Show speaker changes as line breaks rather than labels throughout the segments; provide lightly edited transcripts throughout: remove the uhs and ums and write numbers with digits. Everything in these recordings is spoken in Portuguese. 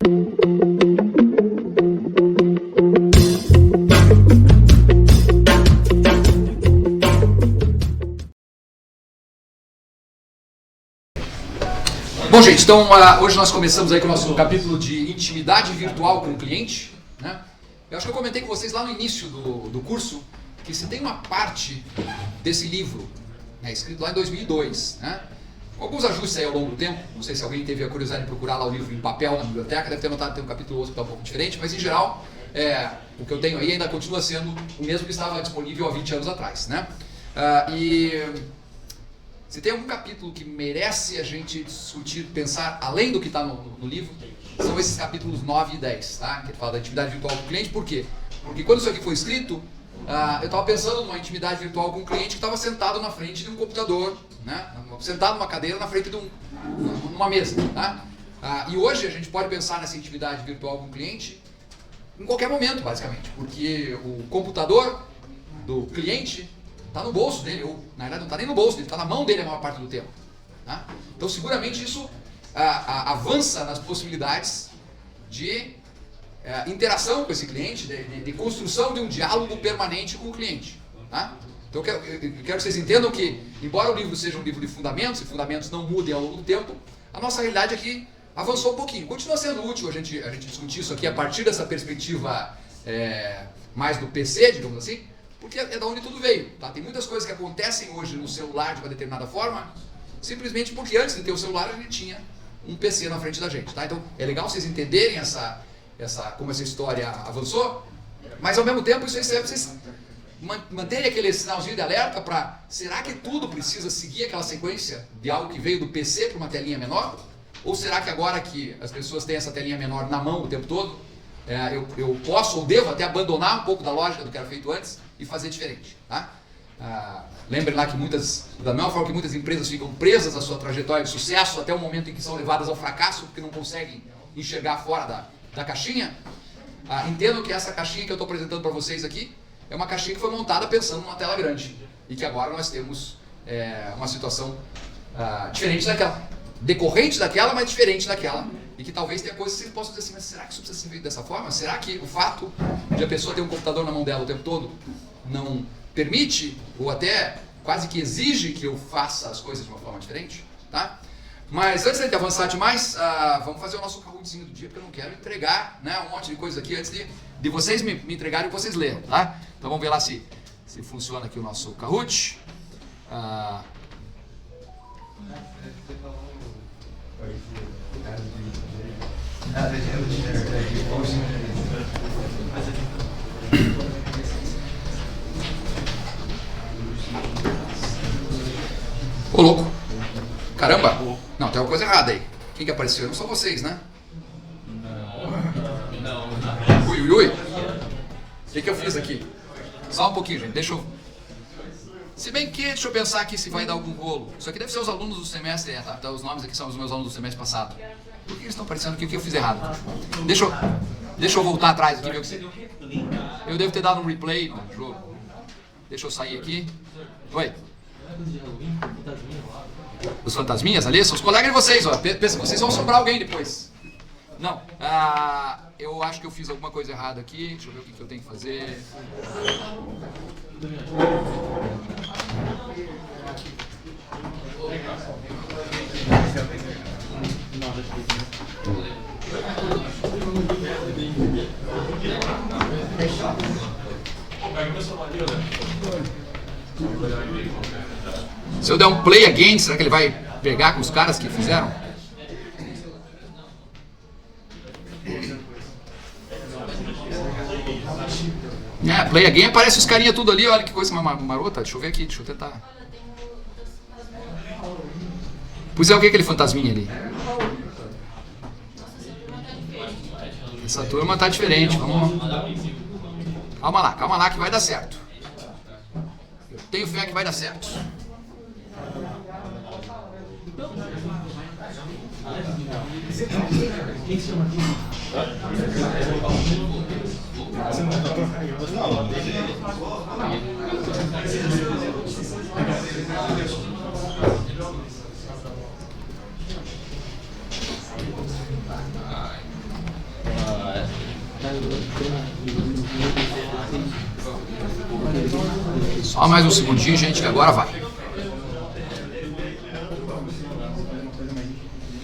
Bom, gente, então hoje nós começamos aí com o nosso capítulo de intimidade virtual com o cliente, né? Eu acho que eu comentei com vocês lá no início do curso que se tem uma parte desse livro, né, escrito lá em 2002, né, com alguns ajustes aí ao longo do tempo. Não sei se alguém teve a curiosidade de procurar lá o livro em papel na biblioteca, deve ter notado que tem um capítulo outro que está um pouco diferente, mas em geral o que eu tenho aí ainda continua sendo o mesmo que estava disponível há 20 anos atrás, né? Se tem algum capítulo que merece a gente discutir, pensar além do que está no livro, são esses capítulos 9 e 10, tá? Que fala da intimidade virtual com o cliente. Por quê? Porque quando isso aqui foi escrito, eu estava pensando numa intimidade virtual com um cliente que estava sentado na frente de um computador, né? Sentado numa cadeira na frente de uma mesa, tá? E hoje a gente pode pensar nessa intimidade virtual com o cliente em qualquer momento, basicamente, porque o computador do cliente está no bolso dele, ou na verdade não está nem no bolso dele, está na mão dele a maior parte do tempo, tá? Então seguramente isso avança nas possibilidades de interação com esse cliente, de construção de um diálogo permanente com o cliente, tá? Então eu quero que vocês entendam que, embora o livro seja um livro de fundamentos, e fundamentos não mudem ao longo do tempo, a nossa realidade aqui avançou um pouquinho. Continua sendo útil a gente discutir isso aqui a partir dessa perspectiva mais do PC, digamos assim, porque é da onde tudo veio, tá? Tem muitas coisas que acontecem hoje no celular de uma determinada forma, simplesmente porque antes de ter o celular a gente tinha um PC na frente da gente, tá? Então é legal vocês entenderem como essa história avançou, mas ao mesmo tempo isso aí serve pra vocês manterem aquele sinalzinho de alerta para, será que tudo precisa seguir aquela sequência de algo que veio do PC para uma telinha menor? Ou será que agora que as pessoas têm essa telinha menor na mão o tempo todo, eu posso ou devo até abandonar um pouco da lógica do que era feito antes e fazer diferente, tá? Lembrem lá que da mesma forma que muitas empresas ficam presas à sua trajetória de sucesso até o momento em que são levadas ao fracasso porque não conseguem enxergar fora da caixinha, entendo que essa caixinha que eu estou apresentando para vocês aqui é uma caixinha que foi montada pensando numa tela grande e que agora nós temos uma situação diferente daquela, decorrente daquela, mas diferente daquela, e que talvez tenha coisas que vocês possam dizer assim, mas será que isso precisa ser feito dessa forma? Será que o fato de a pessoa ter um computador na mão dela o tempo todo não permite, ou até quase que exige que eu faça as coisas de uma forma diferente, tá? Mas antes de avançar demais, vamos fazer o nosso Kahootzinho do dia, porque eu não quero entregar, né, um monte de coisa aqui antes de vocês me entregarem e vocês lerem, tá? Então vamos ver lá se funciona aqui o nosso Kahoot. Ô louco, caramba, não, tem uma coisa errada aí. Quem que apareceu? Não são vocês, né? Não. Ui. O que eu fiz aqui? Só um pouquinho, gente, deixa eu pensar aqui se vai dar algum rolo. Isso aqui deve ser os alunos do semestre, tá? Os nomes aqui são os meus alunos do semestre passado. Por que eles estão aparecendo aqui? O que eu fiz errado? Deixa eu voltar atrás aqui, ver o que eu devo ter dado um replay no jogo. Deixa eu sair aqui. Oi. Os fantasminhas ali são os colegas de vocês, ó. Pensa, vocês vão sobrar alguém depois. Não. Eu acho que eu fiz alguma coisa errada aqui. Deixa eu ver o que eu tenho que fazer. Se eu der um play again, será que ele vai pegar com os caras que fizeram? Play again, aparece os carinha tudo ali, olha que coisa marota. Deixa eu ver aqui, deixa eu tentar. Pois é, o que é aquele fantasminha ali? Essa turma tá diferente, vamos... Calma lá que vai dar certo. Eu tenho fé que vai dar certo. Quem se chama aqui? Só mais um segundinho, gente, que agora vai.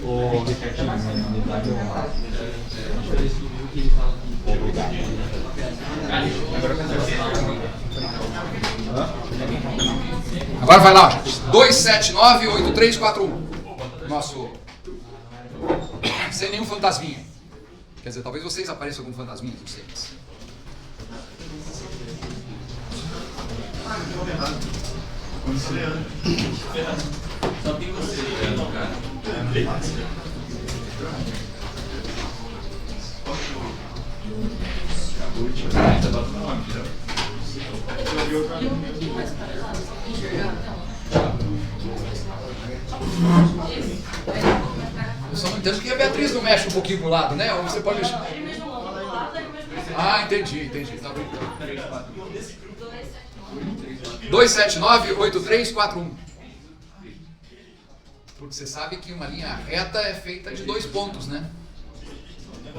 Ô, Ricardinho, me dá meu obrigado.
Agora vai lá, gente. 2798341. Nosso. Sem nenhum fantasminha. Quer dizer, talvez vocês apareçam como fantasminhas, não sei.
Só tem você, cara.
Eu só não entendo que a Beatriz não mexe um pouquinho pro lado, né? Ou você pode mexer. Ah, entendi. Tá brincando. 2798341. Porque você sabe que uma linha reta é feita de 2 pontos, né?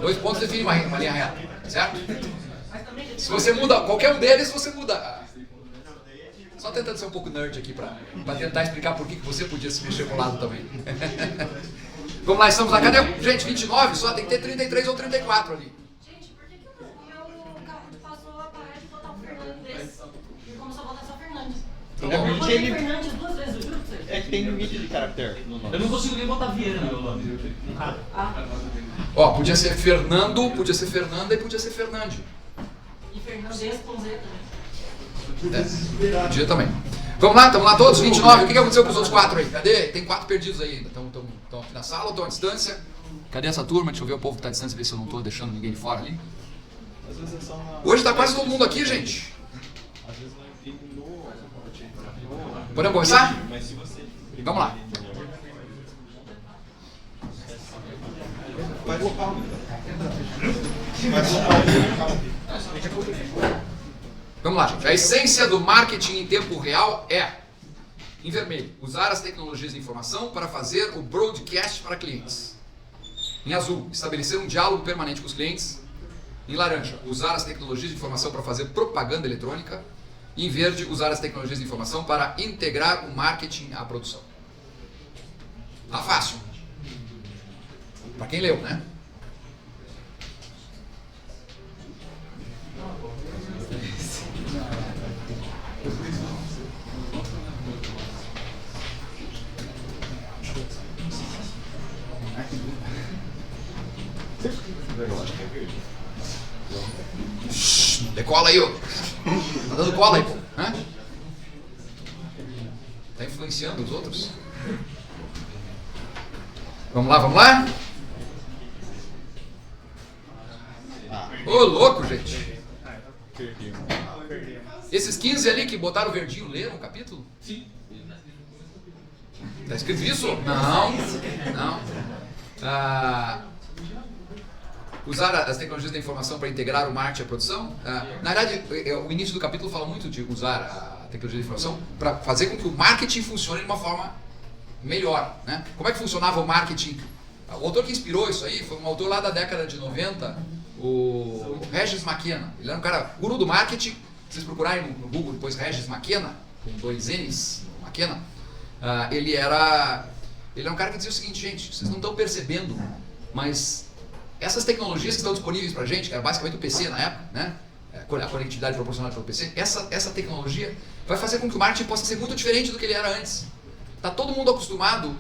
2 pontos definem uma linha reta, certo? Se você muda qualquer um deles, você muda. Só tentando ser um pouco nerd aqui para tentar explicar por que você podia se mexer pro lado também. Vamos lá, estamos na cadê? Gente, 29 só, tem que ter 33 ou 34 ali.
Gente, por que o meu carro passou a parar de botar o Fernandes e começou a botar só Fernandes?
É
Eu
porque
botei
ele-
Fernandes 2 vezes, eu juro pra você.
É que tem limite de caractere no nome.
Eu não consigo nem botar Vieira no meu nome.
Ó, podia ser Fernando, podia ser Fernanda e podia ser Fernande.
E Fernandes com Z também.
Podia também. Vamos lá, estamos lá todos, 29. O que aconteceu com os outros 4 aí? Cadê? Tem 4 perdidos aí ainda. Estão aqui na sala ou estão à distância? Cadê essa turma? Deixa eu ver o povo que está à distância, ver se eu não estou deixando ninguém de fora ali.
Às vezes é só uma...
Hoje está quase todo mundo aqui, gente.
Às vezes não imprime no...
Podemos começar?
Mas se você imprimir...
Vamos lá.
Vai local.
Vamos lá, gente. A essência do marketing em tempo real é, em vermelho, usar as tecnologias de informação para fazer o broadcast para clientes. Em azul, estabelecer um diálogo permanente com os clientes. Em laranja, usar as tecnologias de informação para fazer propaganda eletrônica. E em verde, usar as tecnologias de informação para integrar o marketing à produção. Tá fácil. Para quem leu, né? Shhh, decola aí, ó. Tá dando cola aí, pô. Hã? Tá influenciando os outros? Vamos lá, vamos lá? Ô, louco, gente. Esses 15 ali que botaram o verdinho leram o capítulo?
Sim.
Tá escrito isso? Não. Usar as tecnologias da informação para integrar o marketing à produção. Na verdade, o início do capítulo fala muito de usar a tecnologia da informação para fazer com que o marketing funcione de uma forma melhor, né? Como é que funcionava o marketing? O autor que inspirou isso aí foi um autor lá da década de 90, o Regis McKenna. Ele era um cara guru do marketing. Se vocês procurarem no Google depois Regis McKenna, com 2 N's, McKenna, ele era um cara que dizia o seguinte: gente, vocês não estão percebendo, mas essas tecnologias que estão disponíveis para a gente, que era basicamente o PC na época, né? A conectividade proporcionada pelo PC, essa tecnologia vai fazer com que o marketing possa ser muito diferente do que ele era antes. Está todo mundo acostumado,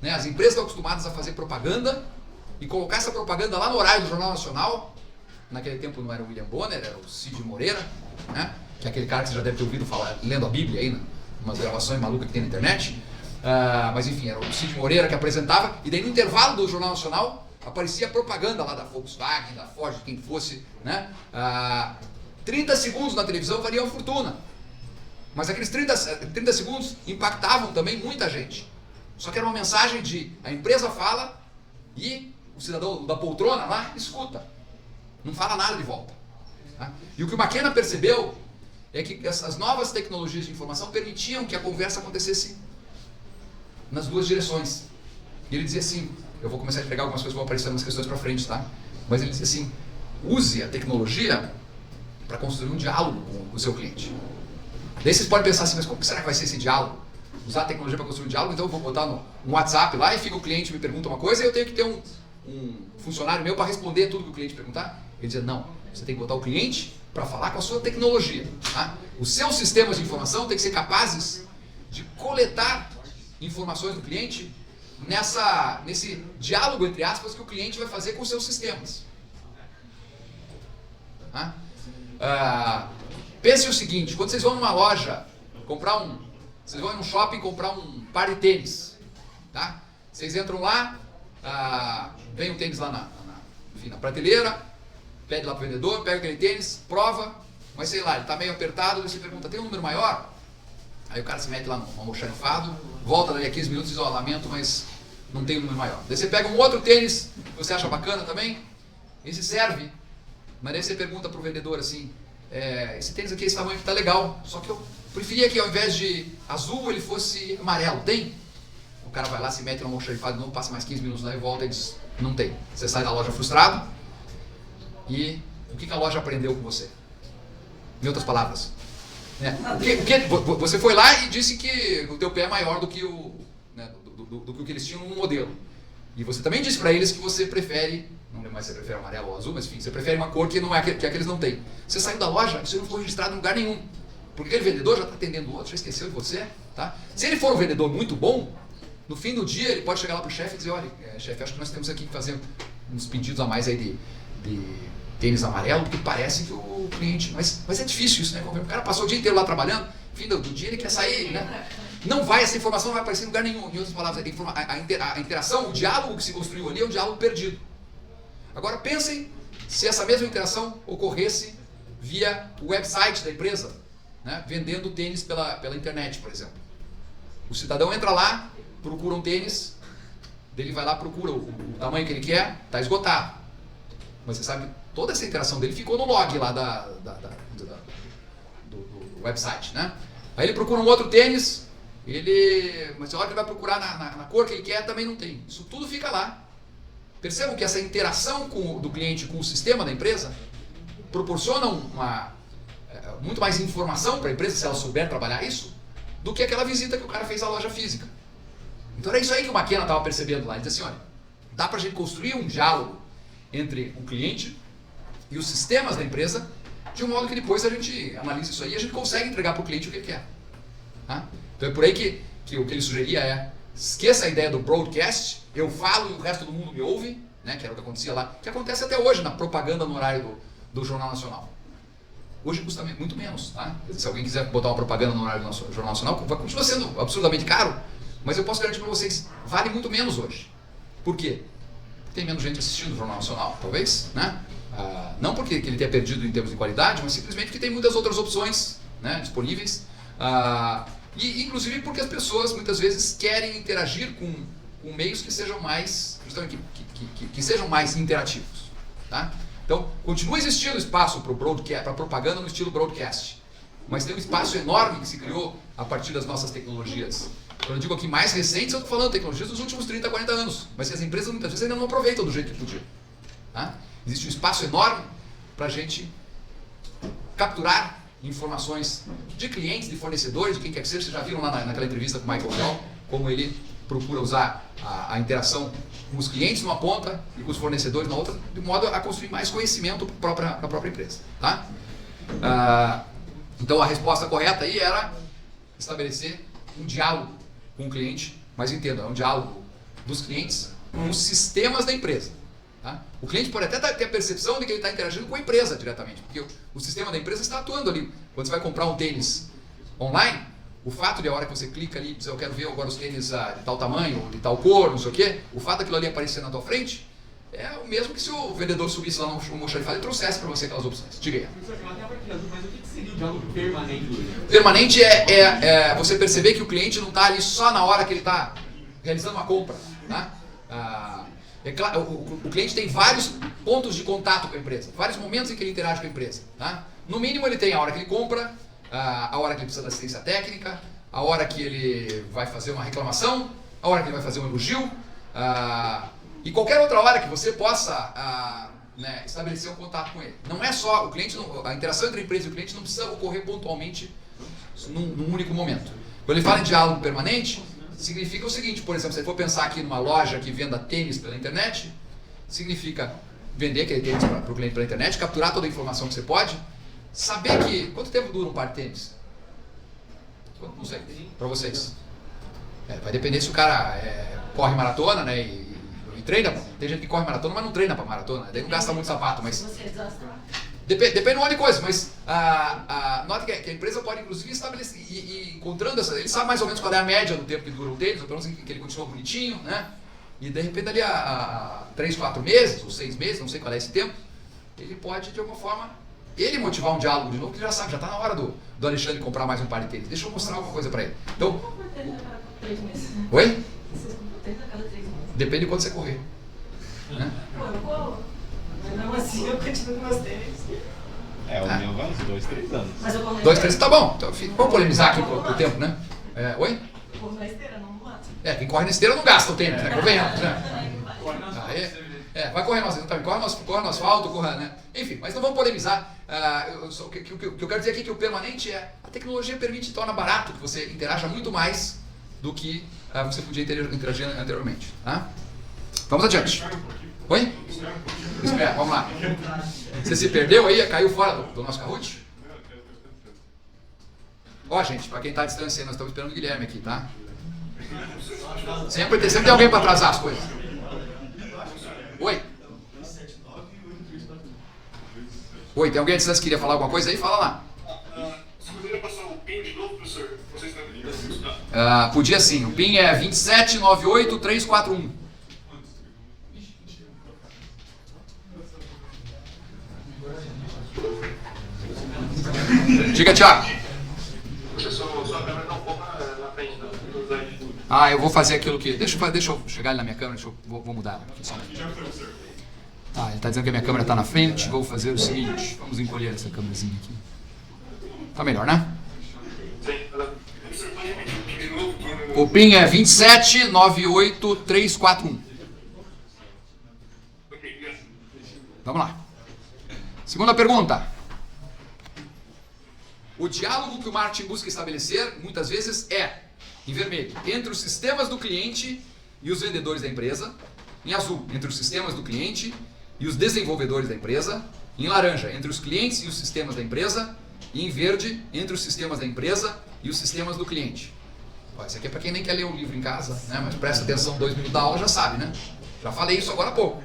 né? As empresas estão acostumadas a fazer propaganda e colocar essa propaganda lá no horário do Jornal Nacional. Naquele tempo não era o William Bonner, era o Cid Moreira, né? Que é aquele cara que você já deve ter ouvido falar, lendo a Bíblia aí, umas gravações malucas que tem na internet. Mas enfim, era o Cid Moreira que apresentava, e daí no intervalo do Jornal Nacional aparecia a propaganda lá da Volkswagen, da Ford, quem fosse, né? 30 segundos na televisão valia uma fortuna. Mas aqueles 30 segundos impactavam também muita gente. Só que era uma mensagem de a empresa fala e o cidadão da poltrona lá escuta. Não fala nada de volta. Tá? E o que o McKenna percebeu é que as novas tecnologias de informação permitiam que a conversa acontecesse nas duas direções. E ele dizia assim, eu vou começar a pegar algumas coisas que vão aparecer nas questões para frente, tá? Mas ele dizia assim, use a tecnologia para construir um diálogo com o seu cliente. Daí vocês podem pensar assim, mas como será que vai ser esse diálogo? Usar a tecnologia para construir um diálogo, então eu vou botar no WhatsApp lá e fica o cliente me pergunta uma coisa e eu tenho que ter um funcionário meu para responder tudo que o cliente perguntar? Ele diz, não, você tem que botar o cliente para falar com a sua tecnologia. Tá? Os seus sistemas de informação têm que ser capazes de coletar informações do cliente nesse diálogo, entre aspas, que o cliente vai fazer com os seus sistemas. Tá? Pense o seguinte, quando vocês vão numa loja vocês vão num shopping comprar um par de tênis, tá? Vocês entram lá, vem o tênis lá na prateleira, pede lá pro vendedor, pega aquele tênis, prova, mas sei lá, ele tá meio apertado, você pergunta, tem um número maior? Aí o cara se mete lá no almoxarifado, volta dali a 15 minutos e diz, ó, lamento, mas não tem um número maior. Daí você pega um outro tênis, que você acha bacana também, esse serve, mas daí você pergunta pro vendedor assim, esse tênis aqui, esse tamanho que tá legal, só que eu preferia que ao invés de azul ele fosse amarelo, tem? O cara vai lá, se mete no almoxarifado de novo, passa mais 15 minutos lá e volta e diz, não tem. Você sai da loja frustrado e o que a loja aprendeu com você? Em outras palavras, você foi lá e disse que o teu pé é maior do que do que eles tinham no modelo. E você também disse para eles que você prefere, não lembro mais se você prefere amarelo ou azul, mas enfim, você prefere uma cor que não é que aqueles não têm. Você saiu da loja, isso não foi registrado em lugar nenhum. Porque aquele vendedor já está atendendo o outro, já esqueceu de você. Tá? Se ele for um vendedor muito bom, no fim do dia ele pode chegar lá para o chefe e dizer, olha, chefe, acho que nós temos aqui que fazer uns pedidos a mais aí de tênis amarelo, porque parece que o cliente... Mas é difícil isso, né? O cara passou o dia inteiro lá trabalhando, no fim do dia ele quer sair, né? Essa informação não vai aparecer em lugar nenhum. Em outras palavras, a interação, o diálogo que se construiu ali é um diálogo perdido. Agora pensem se essa mesma interação ocorresse via o website da empresa, né? Vendendo tênis pela internet, por exemplo. O cidadão entra lá, procura um tênis, ele vai lá, procura o tamanho que ele quer, está esgotado. Mas você sabe, toda essa interação dele ficou no log lá do website, né? Aí ele procura um outro tênis, mas a hora que ele vai procurar na cor que ele quer, também não tem. Isso tudo fica lá. Percebam que essa interação do cliente com o sistema da empresa proporciona muito mais informação para a empresa, se ela souber trabalhar isso, do que aquela visita que o cara fez à loja física. Então era isso aí que o McKenna estava percebendo lá. Ele disse assim, olha, dá para a gente construir um diálogo entre o cliente e os sistemas da empresa, de um modo que depois a gente analisa isso aí e a gente consegue entregar para o cliente o que ele quer. Tá? Então é por aí que o que ele sugeria esqueça a ideia do broadcast, eu falo e o resto do mundo me ouve, né, que era o que acontecia lá, que acontece até hoje na propaganda no horário do Jornal Nacional. Hoje custa muito menos, tá? Se alguém quiser botar uma propaganda no horário do Jornal Nacional, continua sendo absurdamente caro, mas eu posso garantir para vocês, vale muito menos hoje. Por quê? Tem menos gente assistindo o Jornal Nacional, talvez, né? Não porque ele tenha perdido em termos de qualidade, mas simplesmente porque tem muitas outras opções, né, disponíveis. E inclusive porque as pessoas muitas vezes querem interagir com meios que sejam mais, que sejam mais interativos. Tá? Então, continua existindo espaço para propaganda no estilo broadcast, mas tem um espaço enorme que se criou a partir das nossas tecnologias. Quando eu digo aqui mais recentes, eu estou falando de tecnologias dos últimos 30, 40 anos, mas que as empresas muitas vezes ainda não aproveitam do jeito que podiam. Tá? Existe um espaço enorme para a gente capturar informações de clientes, de fornecedores, de quem quer que seja. Vocês já viram lá naquela entrevista com o Michael Dell, como ele procura usar a interação com os clientes numa ponta e com os fornecedores na outra, de modo a construir mais conhecimento para a própria empresa. Tá? Então a resposta correta aí era estabelecer um diálogo com o cliente, mas entenda, é um diálogo dos clientes com os sistemas da empresa. Tá? O cliente pode até ter a percepção de que ele está interagindo com a empresa diretamente, porque o sistema da empresa está atuando ali. Quando você vai comprar um tênis online, o fato de a hora que você clica ali e diz, eu quero ver agora os tênis de tal tamanho, de tal cor, não sei o quê, o fato daquilo ali aparecer na tua frente é o mesmo que se o vendedor subisse lá no almoxarifado e trouxesse para você aquelas opções. Diga aí.
Mas o que seria o diálogo permanente?
Permanente é você perceber que o cliente não está ali só na hora que ele está realizando uma compra. Tá? O cliente tem vários pontos de contato com a empresa, vários momentos em que ele interage com a empresa. Tá? No mínimo ele tem a hora que ele compra, a hora que ele precisa da assistência técnica, a hora que ele vai fazer uma reclamação, a hora que ele vai fazer um elogio, e qualquer outra hora que você possa né, estabelecer um contato com ele. Não é só o cliente, a interação entre a empresa e o cliente não precisa ocorrer pontualmente num único momento. Quando ele fala em diálogo permanente, significa o seguinte, por exemplo, se você for pensar aqui numa loja que venda tênis pela internet, significa vender aquele tênis para o cliente pela internet, capturar toda a informação que você pode, saber que... Quanto tempo dura um par de tênis? Não sei, para vocês. Vai depender se o cara corre maratona, né, e treina. Tem gente que corre maratona, mas não treina para maratona, daí não gasta muito sapato, mas... Depende de um monte de coisa, mas nota que a empresa pode inclusive estabelecer, e encontrando essa, ele sabe mais ou menos qual é a média do tempo que dura o tênis, ou pelo menos que ele continua bonitinho, né? E de repente ali a 3, 4 meses, ou 6 meses, não sei qual é esse tempo, ele pode de alguma forma, ele motivar um diálogo de novo, que ele já sabe, já está na hora do Alexandre comprar mais um par de tênis. Deixa eu mostrar alguma coisa para ele. Então,
3 meses.
oi?
Vocês compram tênis a cada 3 meses.
Depende de quando você correr. Né?
Pô, eu corro. Mas mesmo assim eu continuo com meus tênis.
O meu vai uns 2, 3 anos.
Mas eu corro na
2,
esteira.
3, tá bom. Então, vamos polemizar aqui pro tempo, né? Oi?
Eu corro na esteira, não no mato.
Quem corre na esteira não gasta o tênis, né? Convenhamos, né? Vai correr no asfalto, corre no asfalto, corra, né? Enfim, mas não vamos polemizar. O que eu quero dizer aqui é que o permanente a tecnologia permite e torna barato que você interaja muito mais do que você podia interagir anteriormente. Tá? Vamos adiante. Oi? Espera, vamos lá. Você se perdeu aí? Caiu fora do nosso Kahoot? Ó, gente, para quem está à distância, nós estamos esperando o Guilherme aqui, tá? Sempre tem alguém para atrasar as coisas. Oi? Oi, tem alguém à distância que queria falar alguma coisa aí? Fala lá.
Você poderia passar o PIN de novo, professor? Não sei se
Podia sim. O PIN é 2798341. Diga, Thiago.
Professor, sua câmera está um pouco na frente do slide.
Eu vou fazer aquilo que... Deixa eu chegar ali na minha câmera, vou mudar ela. Só um minuto. Ele está dizendo que a minha câmera está na frente. Vou fazer o seguinte. Vamos encolher essa câmerazinha aqui. Tá melhor, né?
Sim. Professor, pode repetir o PIN de novo?
O PIN é 2798341.
Ok, obrigado.
Vamos lá. Segunda pergunta. O diálogo que o marketing busca estabelecer, muitas vezes, em vermelho, entre os sistemas do cliente e os vendedores da empresa. Em azul, entre os sistemas do cliente e os desenvolvedores da empresa. Em laranja, entre os clientes e os sistemas da empresa. E em verde, entre os sistemas da empresa e os sistemas do cliente. Isso aqui é para quem nem quer ler o livro em casa, né? Mas presta atenção, 2 minutos da aula já sabe, né? Já falei isso agora há pouco.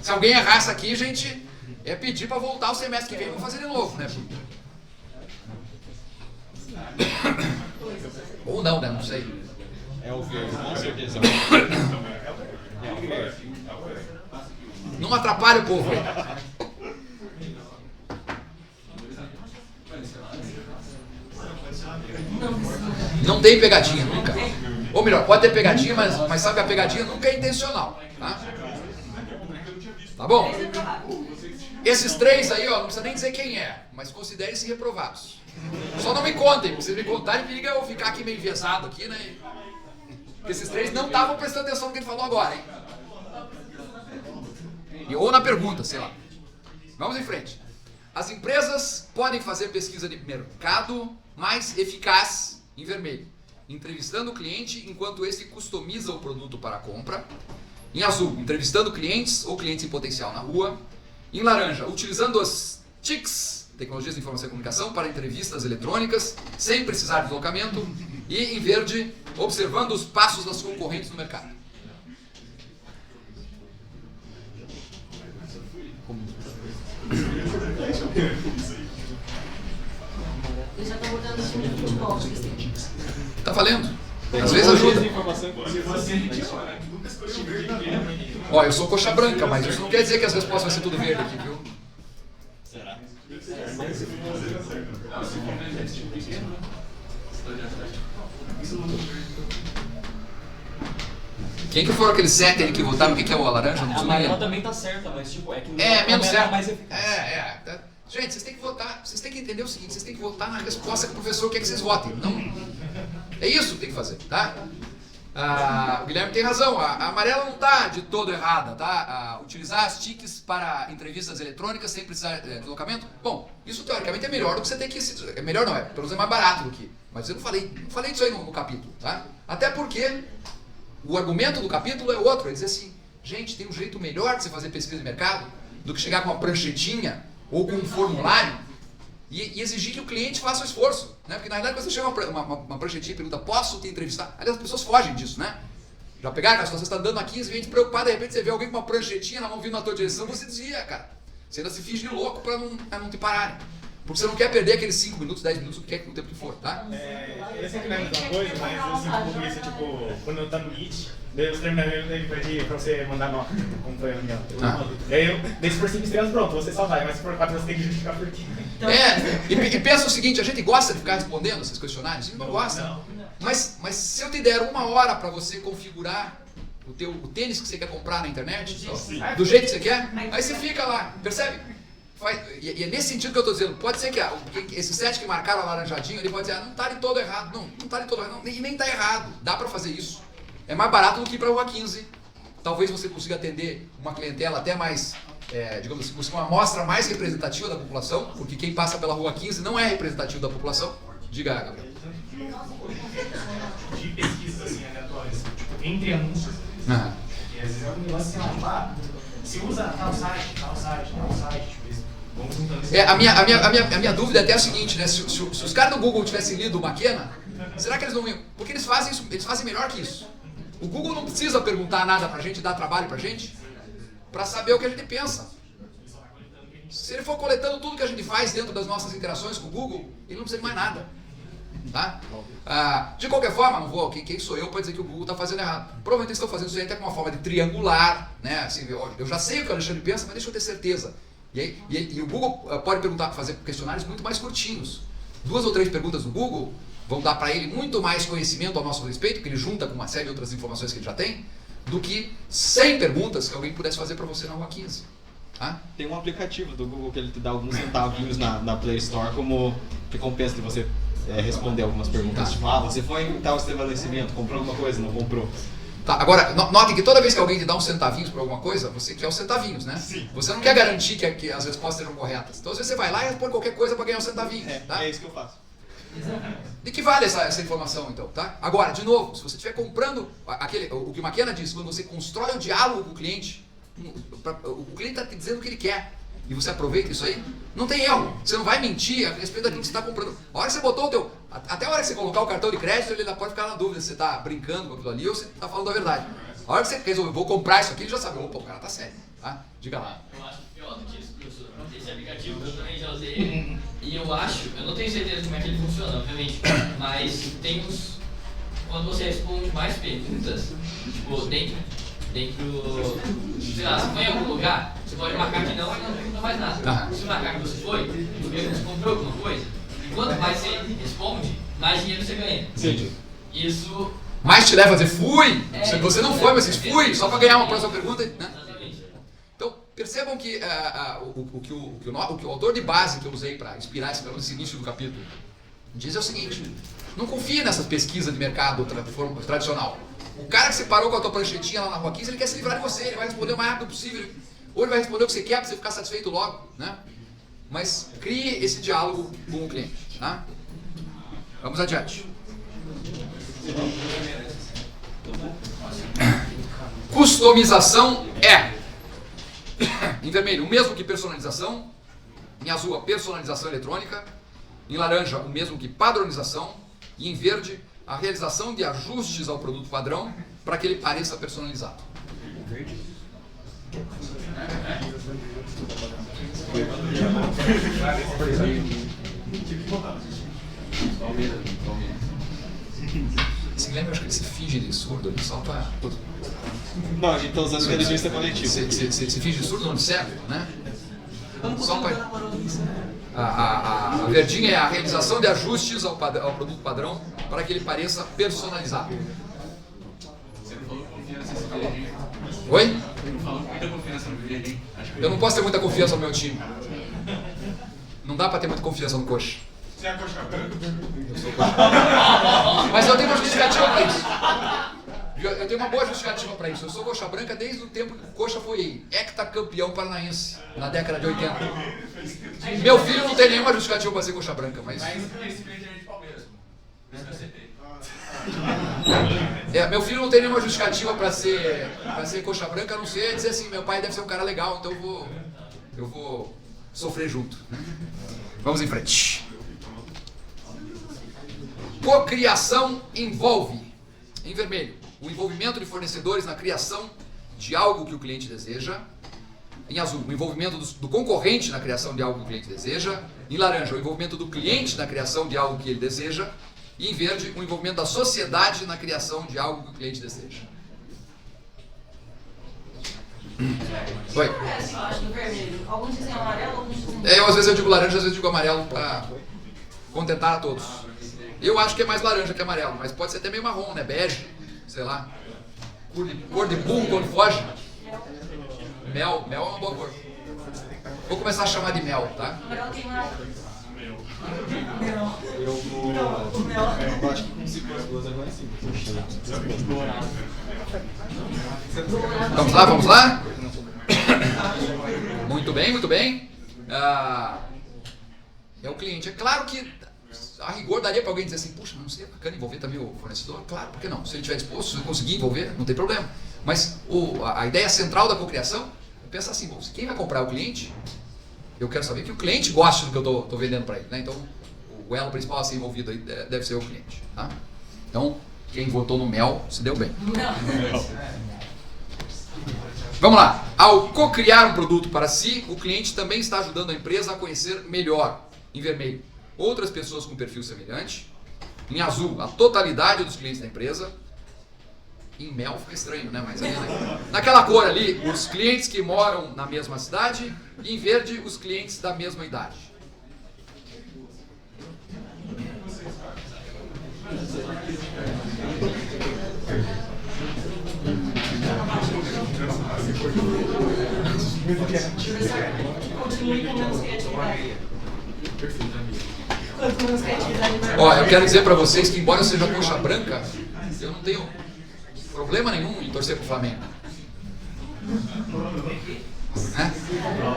Se alguém errar isso aqui, gente, é pedir para voltar o semestre que vem e vou fazer de novo, né? Ou não, né? Não sei.
É o verde, com certeza. É o verde.
Não atrapalha o povo aí. Não tem pegadinha, nunca. Ou melhor, pode ter pegadinha, mas sabe que a pegadinha nunca é intencional. Tá bom? Esses 3 aí, ó, não precisa nem dizer quem é, mas considere-se reprovados. Só não me contem, porque se me contarem, periga eu ficar aqui meio enviesado aqui, né? Porque esses 3 não estavam prestando atenção no que ele falou agora, hein? Ou na pergunta, sei lá. Vamos em frente. As empresas podem fazer pesquisa de mercado mais eficaz, em vermelho, entrevistando o cliente enquanto esse customiza o produto para a compra. Em azul, entrevistando clientes ou clientes em potencial na rua. Em laranja, utilizando as TICs, tecnologias de informação e comunicação, para entrevistas eletrônicas, sem precisar de deslocamento. E em verde, observando os passos das concorrentes no mercado.
Eles já estão botando esse time de futebol.
Tá valendo. Às vezes ajuda. Ó, eu sou coxa branca, mas isso não quer dizer que as respostas vão ser tudo verde aqui, viu?
Será?
Quem que foram aqueles 7 ali que votaram? O que é o laranja? Não
A
preciso nem
amarela
ler.
também tá certa, mas tipo, é que não
É, menos certo.
mais eficaz.
Tá. Gente, vocês têm que votar, vocês têm que entender o seguinte, vocês têm que votar na resposta que o professor quer que vocês votem. Não. É isso que tem que fazer, tá? O Guilherme tem razão, a amarela não está de todo errada, tá? Utilizar as TICs para entrevistas eletrônicas sem precisar de deslocamento, bom, isso teoricamente é melhor do que você ter que... É melhor não, pelo menos é mais barato do que... Mas eu não falei disso aí no capítulo, tá? Até porque o argumento do capítulo é outro, ele diz assim, gente, tem um jeito melhor de você fazer pesquisa de mercado do que chegar com uma pranchetinha ou com um formulário e exigir que o cliente faça o esforço, né? Porque na realidade quando você chega uma pranchetinha e pergunta, posso te entrevistar? Aliás, as pessoas fogem disso, né? Já pegaram, se você está andando aqui, você vem preocupado, de repente você vê alguém com uma pranchetinha na mão vindo na tua direção, você desvia, cara. Você ainda se finge de louco para não te pararem. Porque você não quer perder aqueles 5 minutos, 10 minutos, o que é que o tempo que for, tá?
Eu sei que não é a mesma coisa, mas eu sinto um pouco isso, tipo, quando eu tá no Meet, daí você termina ele pede pra você mandar nota, como foi a reunião. Daí se for 5 estrelas, pronto, você só vai, mas se for 4 você tem que justificar por quê.
E pensa o seguinte, a gente gosta de ficar respondendo esses questionários? A gente não gosta. Mas se eu te der 1 hora para você configurar o tênis que você quer comprar na internet, do jeito que você quer, aí você fica lá, percebe? E é nesse sentido que eu estou dizendo, pode ser que esses 7 que marcaram alaranjadinho, ele pode dizer, não está de todo errado, não está de todo errado, e nem está errado, dá para fazer isso. É mais barato do que ir para a Rua 15, talvez você consiga atender uma clientela até mais, digamos assim, uma amostra mais representativa da população, porque quem passa pela Rua 15 não é representativo da população. Diga, Gabriel.
De pesquisas assim, aleatórias, tipo, entre anúncios, e às vezes é um negócio assim, lá, se usa tal site, tipo isso.
A minha dúvida até é a seguinte, né? Se os caras do Google tivessem lido o McKenna, será que eles não iam? Porque eles fazem isso, eles fazem melhor que isso. O Google não precisa perguntar nada pra gente, dar trabalho pra gente, pra saber o que a gente pensa. Se ele for coletando tudo que a gente faz dentro das nossas interações com o Google, ele não precisa de mais nada. Tá? De qualquer forma, não vou, quem sou eu para dizer que o Google está fazendo errado? Provavelmente eles estão fazendo isso aí até com uma forma de triangular, né? Assim, eu já sei o que o Alexandre pensa, mas deixa eu ter certeza. E o Google pode fazer questionários muito mais curtinhos. 2 ou 3 perguntas no Google vão dar para ele muito mais conhecimento ao nosso respeito, porque ele junta com uma série de outras informações que ele já tem, do que 100 perguntas que alguém pudesse fazer para você na Rua 15. Tá?
Tem um aplicativo do Google que ele te dá alguns centavinhos na Play Store como recompensa de você responder algumas perguntas. Tipo, você foi em tal estabelecimento, comprou alguma coisa, não comprou.
Tá, agora, notem que toda vez que alguém te dá uns centavinhos para alguma coisa, você quer os centavinhos, né?
Sim.
Você não quer garantir que as respostas sejam corretas. Então, às vezes você vai lá e responde qualquer coisa para ganhar os centavinhos. Tá?
É isso que eu faço.
De que vale essa informação, então, tá? Agora, de novo, se você estiver comprando o que o McKenna diz, quando você constrói o diálogo com o cliente está te dizendo o que ele quer, e você aproveita isso aí, não tem erro. Você não vai mentir a respeito daquilo que você está comprando. A hora que você botou até a hora que você colocar o cartão de crédito, ele ainda pode ficar na dúvida se você está brincando com aquilo ali ou se está falando a verdade. A hora que você resolveu, vou comprar isso aqui, ele já sabe, opa, o cara tá sério, tá? Diga lá.
Eu acho pior do que isso, professor. Esse aplicativo eu também já usei ele. E eu não tenho certeza como é que ele funciona, obviamente, mas tem uns... Quando você responde mais perguntas, tipo, dentro, sei lá, você foi em algum lugar, você pode marcar que não e não pergunta mais nada. Se marcar que você foi, você comprou alguma coisa, e quanto mais você responde, mais dinheiro você ganha.
Entendi.
Isso...
Mais te leva a dizer, fui! Você não foi, mas você fui, só para ganhar uma próxima pergunta, né?
Exatamente.
Então, percebam que o que o autor de base que eu usei para inspirar esse início do capítulo diz é o seguinte: não confie nessas pesquisas de mercado tradicional. O cara que você parou com a tua pranchetinha lá na Rua 15, ele quer se livrar de você, ele vai responder o mais rápido possível, ou ele vai responder o que você quer para você ficar satisfeito logo, né? Mas crie esse diálogo com o cliente, tá? Vamos adiante. Customização é, em vermelho, o mesmo que personalização, em azul a personalização eletrônica, em laranja o mesmo que padronização e em verde a realização de ajustes ao produto padrão para que ele pareça personalizado. Esse Guilherme, eu acho que ele se finge de surdo, ele só para...
Não, a gente está usando inteligência coletiva.
Se finge de surdo, não de cego, né? Só para... A verdinha é a realização de ajustes ao produto padrão para que ele pareça personalizado. Oi? Eu não posso ter muita confiança no meu time. Não dá para ter muita confiança no coxa.
Você é coxa branca?
Eu sou coxa. Mas eu tenho uma justificativa para isso. Eu tenho uma boa justificativa para isso. Eu sou coxa branca desde o tempo que o coxa foi hectacampeão paranaense, na década de 80. Meu filho não tem nenhuma justificativa para ser coxa branca, mas... meu filho não tem nenhuma justificativa para ser coxa branca, a não ser dizer assim, meu pai deve ser um cara legal, então eu vou sofrer junto. Vamos em frente. Cocriação envolve, em vermelho, o envolvimento de fornecedores na criação de algo que o cliente deseja. Em azul, o envolvimento do concorrente na criação de algo que o cliente deseja. Em laranja, o envolvimento do cliente na criação de algo que ele deseja. E em verde, o envolvimento da sociedade na criação de algo que o cliente deseja. Oi.
Eu acho do vermelho. Alguns dizem amarelo, alguns dizem...
Às vezes eu digo laranja, às vezes eu digo amarelo para contentar a todos. Eu acho que é mais laranja que amarelo, mas pode ser até meio marrom, né? Bege, sei lá. Cor de burro quando foge. Mel é uma boa cor. Vou começar a chamar de mel, tá?
Amarelo tem uma...
Eu acho que com 5 as duas agora sim.
Vamos lá? Muito bem, muito bem. É o cliente. É claro que a rigor daria para alguém dizer assim, puxa, não seria bacana envolver também o fornecedor? Claro, por que não? Se ele estiver disposto, se ele conseguir envolver, não tem problema. Mas a ideia central da cocriação é pensar assim, bom, quem vai comprar o cliente, eu quero saber que o cliente goste do que eu estou vendendo para ele, né? Então, o elo principal a ser envolvido aí deve ser o cliente, tá? Então, quem votou no mel se deu bem. Vamos lá. Ao cocriar um produto para si, o cliente também está ajudando a empresa a conhecer melhor, em vermelho, outras pessoas com perfil semelhante. Em azul, a totalidade dos clientes da empresa. Em mel fica estranho, né? Mas ali, naquela cor ali, os clientes que moram na mesma cidade. E em verde, os clientes da mesma idade.
Continue com menos criatividade. Quanto menos criatividade, mais...
Ó, eu quero dizer pra vocês que embora eu seja coxa branca, eu não tenho problema nenhum em torcer pro Flamengo. Né?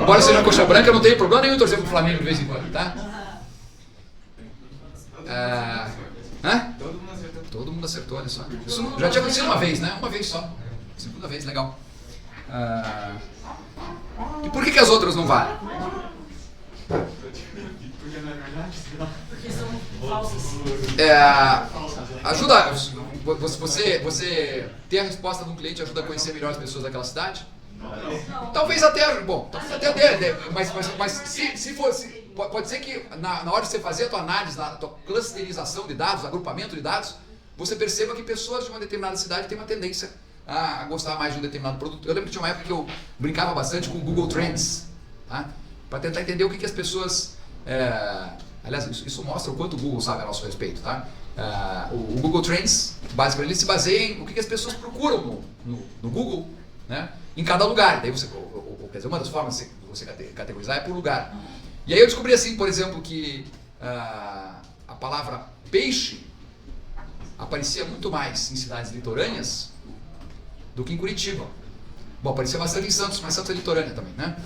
Embora eu seja coxa branca, eu não tenho problema nenhum em torcer pro Flamengo de vez em quando, tá? Todo mundo acertou, olha só. Isso já tinha acontecido uma vez, né? Uma vez só. Segunda vez, legal. E por que as outras não valem?
Porque são falsas.
Ajuda, você ter a resposta de um cliente ajuda a conhecer melhor as pessoas daquela cidade? Talvez até, bom, talvez até, mas se fosse, pode ser que na hora de você fazer a tua análise, a tua clusterização de dados, agrupamento de dados, você perceba que pessoas de uma determinada cidade têm uma tendência a gostar mais de um determinado produto. Eu lembro que tinha uma época que eu brincava bastante com o Google Trends, tá? Para tentar entender o que as pessoas... aliás, isso mostra o quanto o Google sabe a nosso respeito, tá? O Google Trends, basicamente, ele se baseia em o que as pessoas procuram no Google, né? Em cada lugar. Daí quer dizer, uma das formas de você categorizar é por lugar. E aí eu descobri assim, por exemplo, que a palavra peixe aparecia muito mais em cidades litorâneas do que em Curitiba. Bom, aparecia bastante em Santos, mas Santos é litorânea também, né?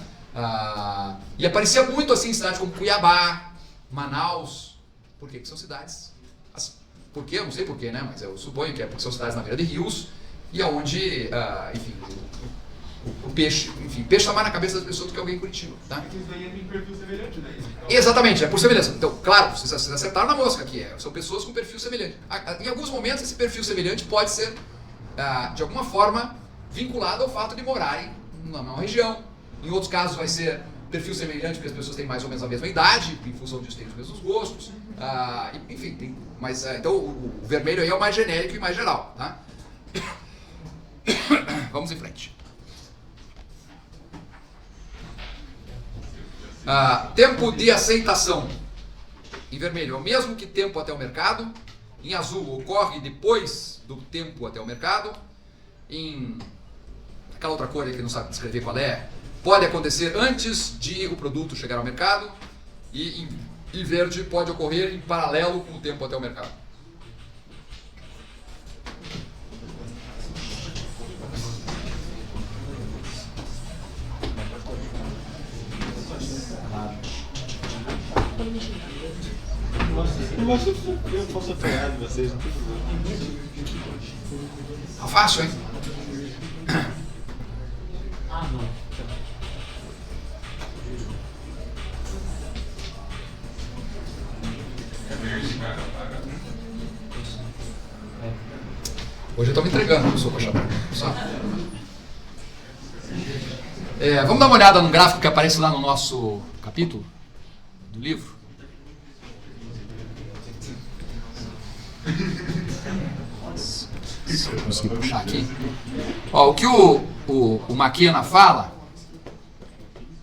E aparecia muito assim em cidades como Cuiabá, Manaus. Por quê? Porque são cidades... Por quê? Eu não sei por quê, né? Mas eu suponho que é porque são cidades na beira de rios e aonde, enfim, o peixe, enfim, peixe está mais na cabeça das pessoas do que alguém em Curitiba, tá?
Isso daí é em perfil semelhante, né?
Exatamente, é por semelhança. Então, claro, vocês acertaram na mosca aqui, são pessoas com perfil semelhante. Em alguns momentos esse perfil semelhante pode ser, de alguma forma, vinculado ao fato de morarem na mesma região. Em outros casos vai ser perfil semelhante porque as pessoas têm mais ou menos a mesma idade, em função disso têm os mesmos gostos. Enfim, mas então o vermelho aí é o mais genérico e mais geral, tá? Vamos em frente. Tempo de aceitação. Em vermelho é o mesmo que tempo até o mercado. Em azul ocorre depois do tempo até o mercado. Em aquela outra cor aí que não sabe descrever qual é, pode acontecer antes de o produto chegar ao mercado. E em verde pode ocorrer em paralelo com o tempo até o mercado.
Eu posso apanhar de vocês, não tem problema.
Tá fácil, hein? Hoje eu tô me entregando, professor Pachapé. Vamos dar uma olhada no gráfico que aparece lá no nosso capítulo do livro. Se eu conseguir puxar aqui. Ó, o que o McKenna fala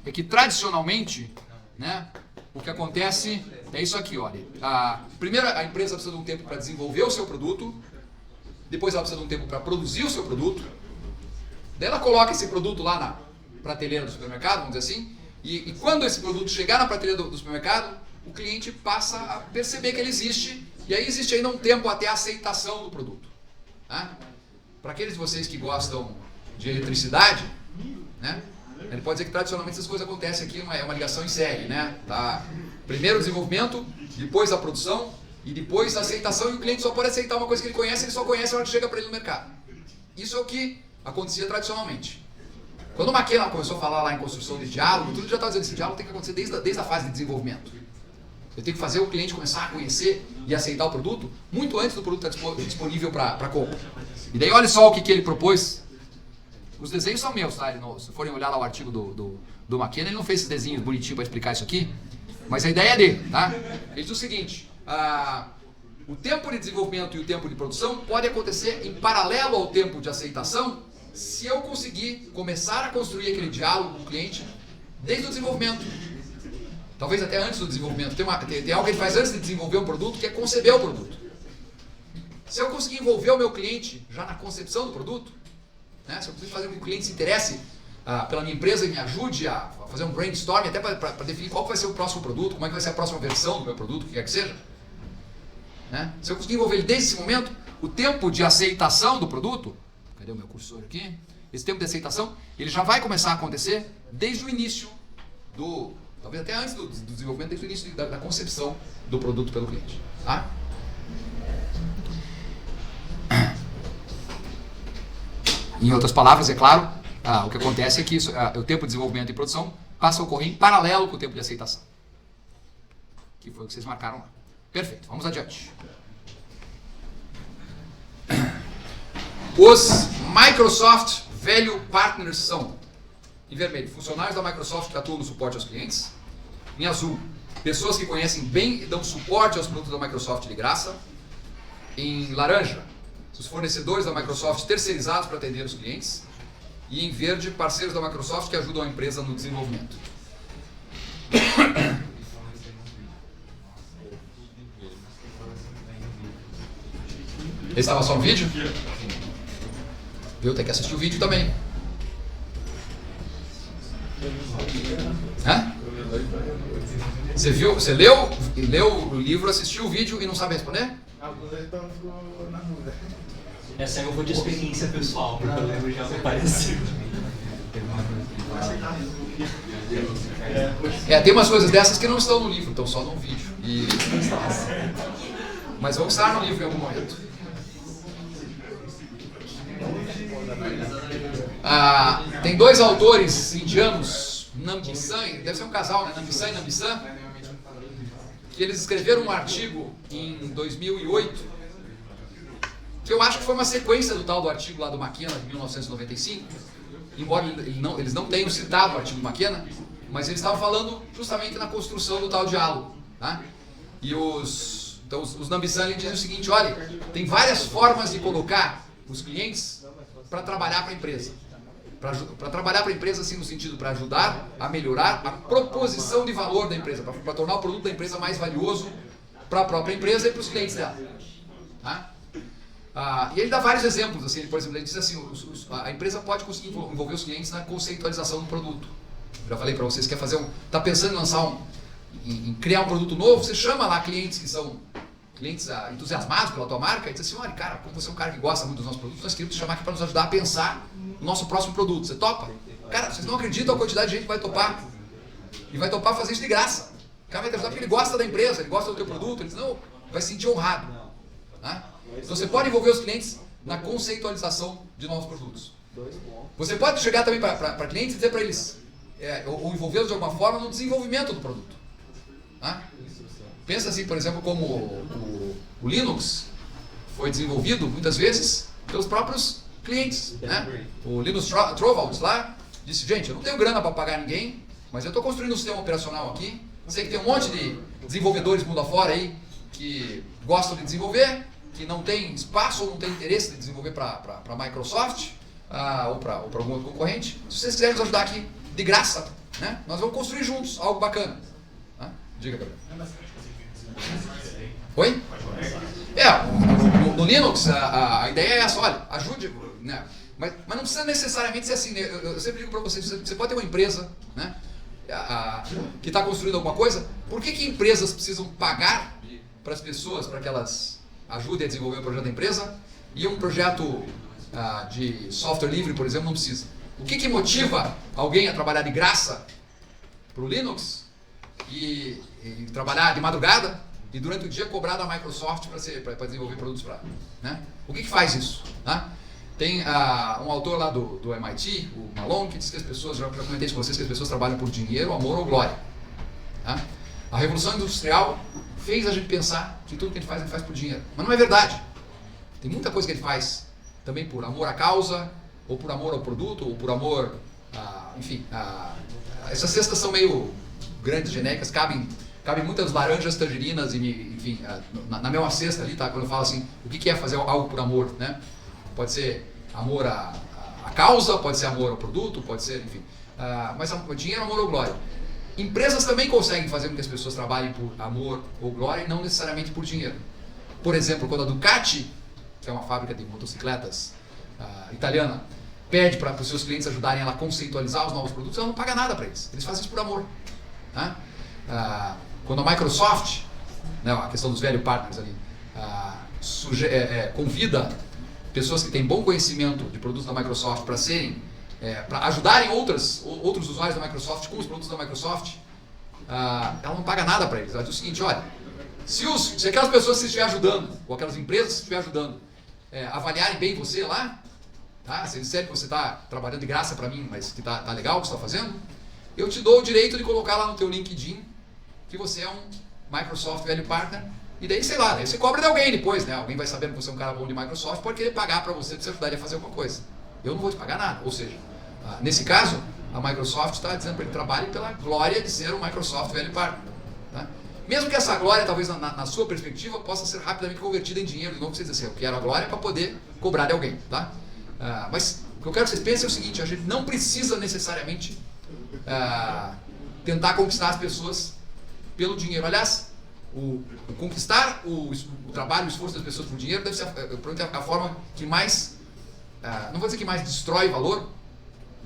é que tradicionalmente, né, o que acontece é isso aqui, olha. Primeiro a empresa precisa de um tempo para desenvolver o seu produto, depois ela precisa de um tempo para produzir o seu produto, daí ela coloca esse produto lá na prateleira do supermercado, vamos dizer assim, e quando esse produto chegar na prateleira do supermercado, o cliente passa a perceber que ele existe, e aí existe ainda um tempo até a aceitação do produto. Tá? Para aqueles de vocês que gostam de eletricidade, né, ele pode dizer que tradicionalmente essas coisas acontecem aqui, é uma ligação em série, né? Tá? Primeiro o desenvolvimento, depois a produção e depois a aceitação, e o cliente só pode aceitar uma coisa que ele conhece, ele só conhece a hora que chega para ele no mercado. Isso é o que acontecia tradicionalmente. Quando o McKenna começou a falar lá em construção de diálogo, tudo já está dizendo que esse diálogo tem que acontecer desde a fase de desenvolvimento. Eu tenho que fazer o cliente começar a conhecer e aceitar o produto muito antes do produto estar disponível para compra. E daí olha só o que ele propôs. Os desenhos são meus, tá? Se forem olhar lá o artigo do McKenna, ele não fez esses desenhos bonitinhos para explicar isso aqui, mas a ideia é dele, tá? Ele diz o seguinte: o tempo de desenvolvimento e o tempo de produção pode acontecer em paralelo ao tempo de aceitação, se eu conseguir começar a construir aquele diálogo com o cliente desde o desenvolvimento. Talvez até antes do desenvolvimento. Tem algo que ele faz antes de desenvolver um produto, que é conceber o produto. Se eu conseguir envolver o meu cliente já na concepção do produto, né, se eu conseguir fazer com que o cliente se interesse pela minha empresa e me ajude a fazer um brainstorm até para definir qual vai ser o próximo produto, como é que vai ser a próxima versão do meu produto, o que quer que seja. Né? Se eu conseguir envolver ele desde esse momento, o tempo de aceitação do produto, cadê o meu cursor aqui? Esse tempo de aceitação, ele já vai começar a acontecer desde o início talvez até antes do desenvolvimento, desde o início da concepção do produto pelo cliente. Tá? Em outras palavras, é claro, o que acontece é que o tempo de desenvolvimento e produção passa a ocorrer em paralelo com o tempo de aceitação. Que foi o que vocês marcaram lá. Perfeito, vamos adiante. Os Microsoft Value Partners são, em vermelho, funcionários da Microsoft que atuam no suporte aos clientes. Em azul, pessoas que conhecem bem e dão suporte aos produtos da Microsoft de graça. Em laranja, os fornecedores da Microsoft terceirizados para atender os clientes. E em verde, parceiros da Microsoft que ajudam a empresa no desenvolvimento. Esse estava só no vídeo? Viu? Tem que assistir o vídeo também. Hã? Você viu? Você leu o livro, assistiu o vídeo e não sabe responder?
Na dúvida.
Essa eu vou de experiência pessoal, porque eu lembro já apareceu.
Tem umas coisas dessas que não estão no livro, estão só no vídeo. Mas vão estar no livro em algum momento. Tem dois autores indianos, Nambisan, deve ser um casal, né? Nambisan e Nambisan, que eles escreveram um artigo em 2008, que eu acho que foi uma sequência do tal do artigo lá do McKenna, de 1995, embora eles não tenham citado o artigo do McKenna, mas eles estavam falando justamente na construção do tal diálogo. Tá? E os Nambisan dizem o seguinte: olha, tem várias formas de colocar os clientes para trabalhar para a empresa. Para trabalhar para a empresa, assim, no sentido para ajudar a melhorar a proposição de valor da empresa, para tornar o produto da empresa mais valioso para a própria empresa e para os clientes dela. Tá? E ele dá vários exemplos. Assim, por exemplo, ele diz assim: a empresa pode conseguir envolver os clientes na conceitualização do produto. Já falei para vocês que está pensando em lançar em criar um produto novo, você chama lá clientes que são clientes entusiasmados pela tua marca e diz assim: olha, cara, como você é um cara que gosta muito dos nossos produtos, nós queremos te chamar aqui para nos ajudar a pensar no nosso próximo produto. Você topa? Cara, vocês não acreditam a quantidade de gente que vai topar. E vai topar fazer isso de graça. O cara vai te ajudar porque ele gosta da empresa, ele gosta do teu produto, ele diz, não, vai se sentir honrado. Tá? Então você pode envolver os clientes na conceitualização de novos produtos. Você pode chegar também para clientes e dizer para eles, ou envolvê-los de alguma forma no desenvolvimento do produto. Tá? Pensa assim, por exemplo, como o Linux foi desenvolvido muitas vezes pelos próprios clientes. Né? O Linus Torvalds lá disse, gente, eu não tenho grana para pagar ninguém, mas eu estou construindo um sistema operacional aqui. Sei que tem um monte de desenvolvedores mundo afora aí que gostam de desenvolver, que não tem espaço ou não tem interesse de desenvolver para a Microsoft ou para algum outro concorrente. Se vocês quiserem nos ajudar aqui de graça, né? Nós vamos construir juntos algo bacana. Tá? Diga, Gabriel. Oi? No Linux a ideia é essa, olha, ajude, né? Mas não precisa necessariamente ser assim, né? Eu sempre digo para vocês, você pode ter uma empresa, né? Que está construindo alguma coisa. Por que empresas precisam pagar para as pessoas para que elas ajudem a desenvolver o projeto da empresa e um projeto de software livre, por exemplo, não precisa? O que motiva alguém a trabalhar de graça para o Linux e trabalhar de madrugada e durante o dia cobrar da Microsoft para desenvolver produtos para... Né? O que faz isso? Tá? Tem um autor lá do MIT, o Malone, que diz que as pessoas, já comentei com vocês, que as pessoas trabalham por dinheiro, amor ou glória. Tá? A Revolução Industrial fez a gente pensar que tudo que a gente faz por dinheiro. Mas não é verdade. Tem muita coisa que a gente faz também por amor à causa, ou por amor ao produto, ou por amor, enfim. Essas cestas são meio grandes, genéricas, cabem muitas laranjas, tangerinas, enfim, na mesma cesta ali, tá? Quando eu falo assim, o que é fazer algo por amor, né? Pode ser amor à causa, pode ser amor ao produto, pode ser, enfim. Mas dinheiro, amor ou glória. Empresas também conseguem fazer com que as pessoas trabalhem por amor ou glória e não necessariamente por dinheiro. Por exemplo, quando a Ducati, que é uma fábrica de motocicletas italiana, pede para os seus clientes ajudarem ela a conceitualizar os novos produtos, ela não paga nada para eles. Eles fazem isso por amor. Tá? Quando a Microsoft, né, a questão dos velhos partners ali, convida pessoas que têm bom conhecimento de produtos da Microsoft para serem, para ajudarem outros usuários da Microsoft com os produtos da Microsoft, ela não paga nada para eles. Ela diz o seguinte, olha, se aquelas pessoas que estiverem ajudando, ou aquelas empresas que estiverem ajudando, avaliarem bem você lá, tá? Se eles disserem que você está trabalhando de graça para mim, mas que tá legal o que você está fazendo, eu te dou o direito de colocar lá no teu LinkedIn que você é um Microsoft Value Partner, e daí, sei lá, daí você cobra de alguém depois, né? Alguém vai sabendo que você é um cara bom de Microsoft, pode querer pagar para você ajudar ele a fazer alguma coisa. Eu não vou te pagar nada. Ou seja, nesse caso, a Microsoft está dizendo para ele trabalhe pela glória de ser um Microsoft Value Partner. Tá? Mesmo que essa glória, talvez na sua perspectiva, possa ser rapidamente convertida em dinheiro, de novo, você diz assim, eu quero a glória para poder cobrar de alguém. Tá? Mas o que eu quero que vocês pensem é o seguinte, a gente não precisa necessariamente tentar conquistar as pessoas pelo dinheiro. Aliás, conquistar o trabalho, o esforço das pessoas por dinheiro deve ser a forma que mais, não vou dizer que mais destrói valor,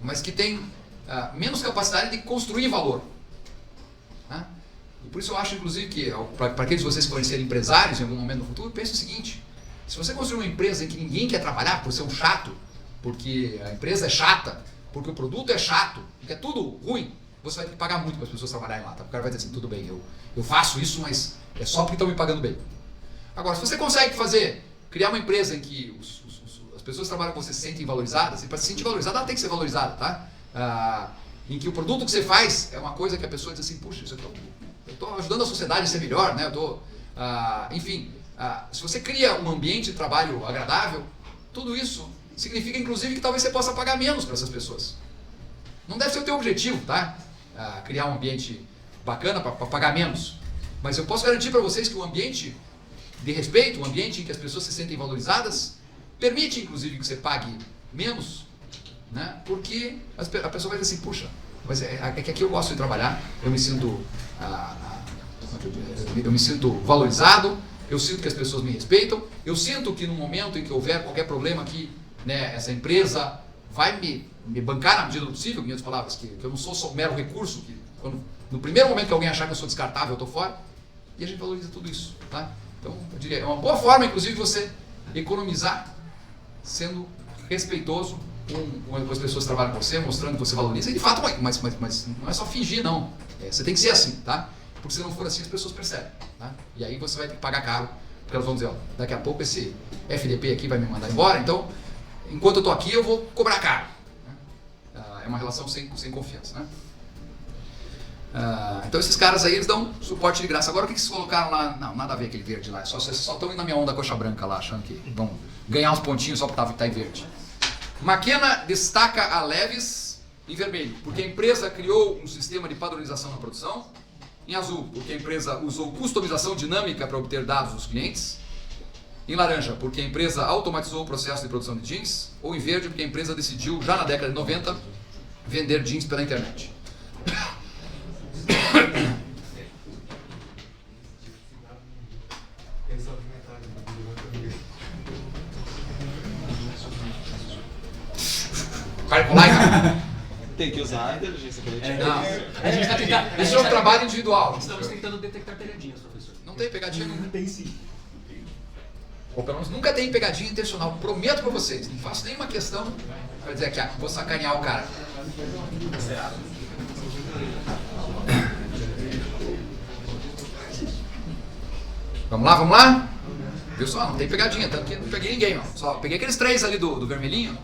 mas que tem menos capacidade de construir valor. Tá? E por isso eu acho, inclusive, que para aqueles de vocês que forem ser empresários em algum momento no futuro, pense o seguinte, se você construir uma empresa em que ninguém quer trabalhar por ser um chato, porque a empresa é chata, porque o produto é chato, porque é tudo ruim, você vai ter que pagar muito para as pessoas trabalharem lá. Tá? O cara vai dizer assim, tudo bem, eu faço isso, mas é só porque estão me pagando bem. Agora, se você consegue criar uma empresa em que as pessoas que trabalham com você se sentem valorizadas, e para se sentir valorizada, ela tem que ser valorizada, tá? Em que o produto que você faz é uma coisa que a pessoa diz assim, puxa, eu estou ajudando a sociedade a ser melhor, né? Enfim, se você cria um ambiente de trabalho agradável, tudo isso significa, inclusive, que talvez você possa pagar menos para essas pessoas. Não deve ser o teu objetivo, tá? Criar um ambiente bacana para pagar menos. Mas eu posso garantir para vocês que o ambiente de respeito, um ambiente em que as pessoas se sentem valorizadas, permite, inclusive, que você pague menos, né? Porque a pessoa vai dizer assim, puxa, mas é que aqui eu gosto de trabalhar, eu me sinto valorizado, eu sinto que as pessoas me respeitam, eu sinto que no momento em que houver qualquer problema aqui, né, essa empresa vai me bancar na medida do possível, em outras palavras, que eu não sou só um mero recurso, que no primeiro momento que alguém achar que eu sou descartável, eu estou fora, e a gente valoriza tudo isso. Tá? Então, eu diria, é uma boa forma, inclusive, você economizar sendo respeitoso com as pessoas que trabalham com você, mostrando que você valoriza, e de fato, mas não é só fingir, não. Você tem que ser assim, tá? porque se não for assim as pessoas percebem. Tá? E aí você vai ter que pagar caro, porque elas vão dizer, ó, daqui a pouco esse FDP aqui vai me mandar embora, então enquanto eu estou aqui eu vou cobrar caro. É uma relação sem confiança. Né? Então esses caras aí, eles dão suporte de graça. Agora o que vocês colocaram lá? Não, nada a ver aquele verde lá. Vocês só estão indo na minha onda coxa branca lá, achando que vão ganhar uns pontinhos só porque tá em verde. McKenna destaca a Levis em vermelho, porque a empresa criou um sistema de padronização na produção. Em azul, porque a empresa usou customização dinâmica para obter dados dos clientes. Em laranja, porque a empresa automatizou o processo de produção de jeans. Ou em verde, porque a empresa decidiu, já na década de 90, vender jeans pela internet.
Tem que usar a inteligência coletiva.
Não,
A gente vai tentar.
isso é um trabalho individual.
Estamos tentando detectar pegadinhas, professor.
Não tem pegadinha nenhuma.
Tem sim.
Ou pelo menos nunca tem pegadinha intencional. Prometo pra vocês, não faço nenhuma questão pra dizer que vou sacanear o cara. Vamos lá? Viu só? Não tem pegadinha, tanto que não peguei ninguém, não. Só peguei aqueles 3 ali do vermelhinho.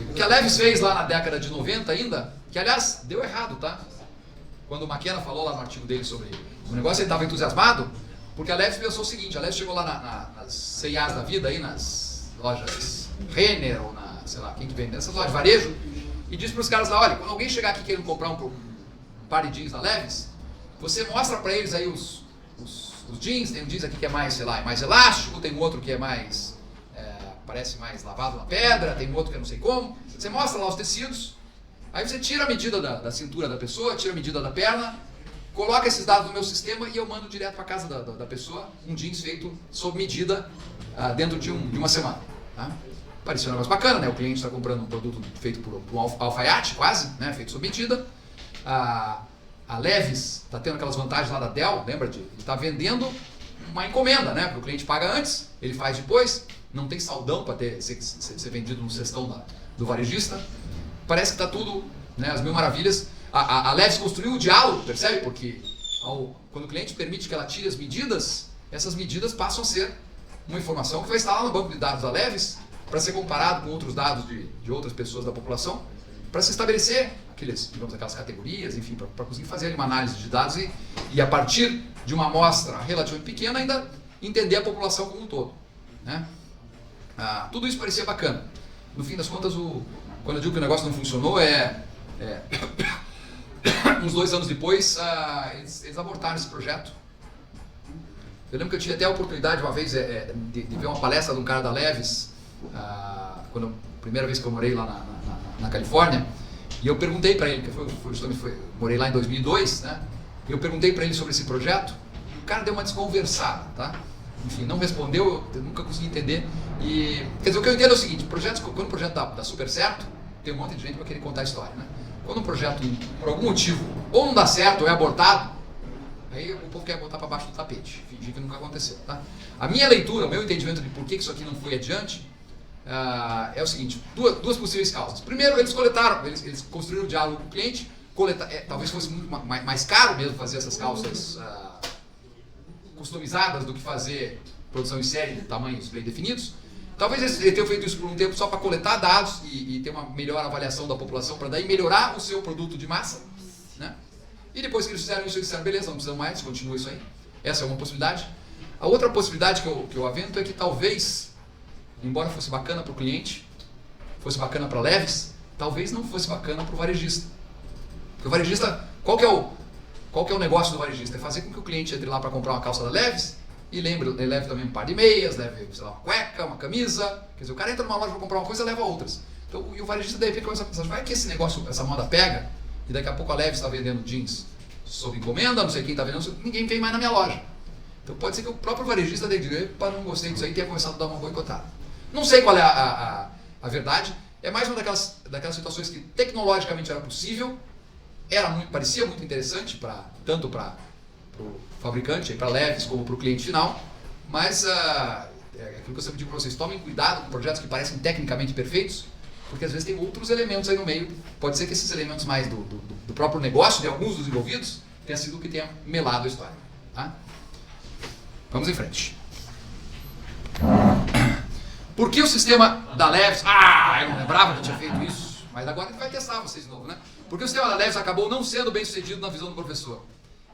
O que a Levis fez lá na década de 90 ainda, que aliás deu errado, tá? Quando o McKenna falou lá no artigo dele sobre o negócio, ele estava entusiasmado, porque a Levis pensou o seguinte, a Levis chegou lá nas C&As da vida, aí nas lojas Renner, ou sei lá, quem que vende, nessas lojas de varejo, e disse para os caras lá, olha, quando alguém chegar aqui querendo comprar um par de jeans da Levis, você mostra para eles aí os jeans, tem um jeans aqui que é mais, sei lá, é mais elástico, tem um outro que é mais, parece mais lavado na pedra, tem um outro que é não sei como, você mostra lá os tecidos, aí você tira a medida da cintura da pessoa, tira a medida da perna, coloca esses dados no meu sistema e eu mando direto para casa da pessoa um jeans feito sob medida dentro de uma semana. Tá? Parecia um negócio bacana, né? O cliente está comprando um produto feito por um alfaiate, quase, né? Feito sob medida. A Levis está tendo aquelas vantagens lá da Dell, lembra? Ele está vendendo uma encomenda, né? Porque o cliente paga antes, ele faz depois, não tem saldão para ser vendido no cestão do varejista. Parece que está tudo, né, as mil maravilhas. A Levis construiu o diálogo, percebe? Porque quando o cliente permite que ela tire as medidas, essas medidas passam a ser uma informação que vai estar lá no banco de dados da Levis para ser comparado com outros dados de outras pessoas da população, para se estabelecer aquelas categorias, enfim, para conseguir fazer uma análise de dados e a partir de uma amostra relativamente pequena ainda entender a população como um todo. Né? Tudo isso parecia bacana. No fim das contas, quando eu digo que o negócio não funcionou, uns 2 anos depois, eles abortaram esse projeto. Eu lembro que eu tive até a oportunidade uma vez de ver uma palestra de um cara da Levis, a primeira vez que eu morei lá na Califórnia, e eu perguntei para ele, que morei lá em 2002, né? E eu perguntei para ele sobre esse projeto, e o cara deu uma desconversada, tá? Enfim, não respondeu, eu nunca consegui entender. Quer dizer, o que eu entendo é o seguinte, quando o projeto dá super certo, tem um monte de gente para querer contar a história, né? Quando um projeto, por algum motivo, ou não dá certo, ou é abortado, aí o povo quer botar para baixo do tapete, fingir que nunca aconteceu, tá? A minha leitura, o meu entendimento de por que isso aqui não foi adiante, é o seguinte, duas possíveis causas. Primeiro, eles construíram um diálogo com o cliente, talvez fosse muito mais caro mesmo fazer essas calças customizadas do que fazer produção em série de tamanhos bem definidos. Talvez eles tenham feito isso por um tempo só para coletar dados e ter uma melhor avaliação da população, para daí melhorar o seu produto de massa. Né? E depois que eles fizeram isso, eles disseram, beleza, não precisamos mais, continua isso aí. Essa é uma possibilidade. A outra possibilidade que eu avento é que talvez, embora fosse bacana para o cliente, fosse bacana para a Levis, talvez não fosse bacana para o varejista. Porque o varejista, qual que é o negócio do varejista? É fazer com que o cliente entre lá para comprar uma calça da Levis e leve também um par de meias, leve, sei lá, uma cueca, uma camisa. Quer dizer, o cara entra numa loja para comprar uma coisa e leva outras. Então, e o varejista de repente começa a pensar, vai que esse negócio, essa moda pega, e daqui a pouco a Levis está vendendo jeans sob encomenda, não sei quem está vendendo, ninguém vem mais na minha loja. Então pode ser que o próprio varejista dê direito para não gostei disso aí e tenha começado a dar uma boicotada. Não sei qual é a verdade, é mais uma daquelas situações que tecnologicamente era possível, parecia muito interessante tanto para o fabricante, para a Levis, como para o cliente final, mas aquilo que eu sempre digo para vocês, tomem cuidado com projetos que parecem tecnicamente perfeitos, porque às vezes tem outros elementos aí no meio, pode ser que esses elementos mais do do próprio negócio de alguns dos envolvidos tenha sido o que tenha melado a história. Tá? Vamos em frente. Por que o sistema da Leves... eu não lembrava que eu tinha feito isso, mas agora a gente vai testar vocês de novo, né? Por que o sistema da Leves acabou não sendo bem sucedido na visão do professor?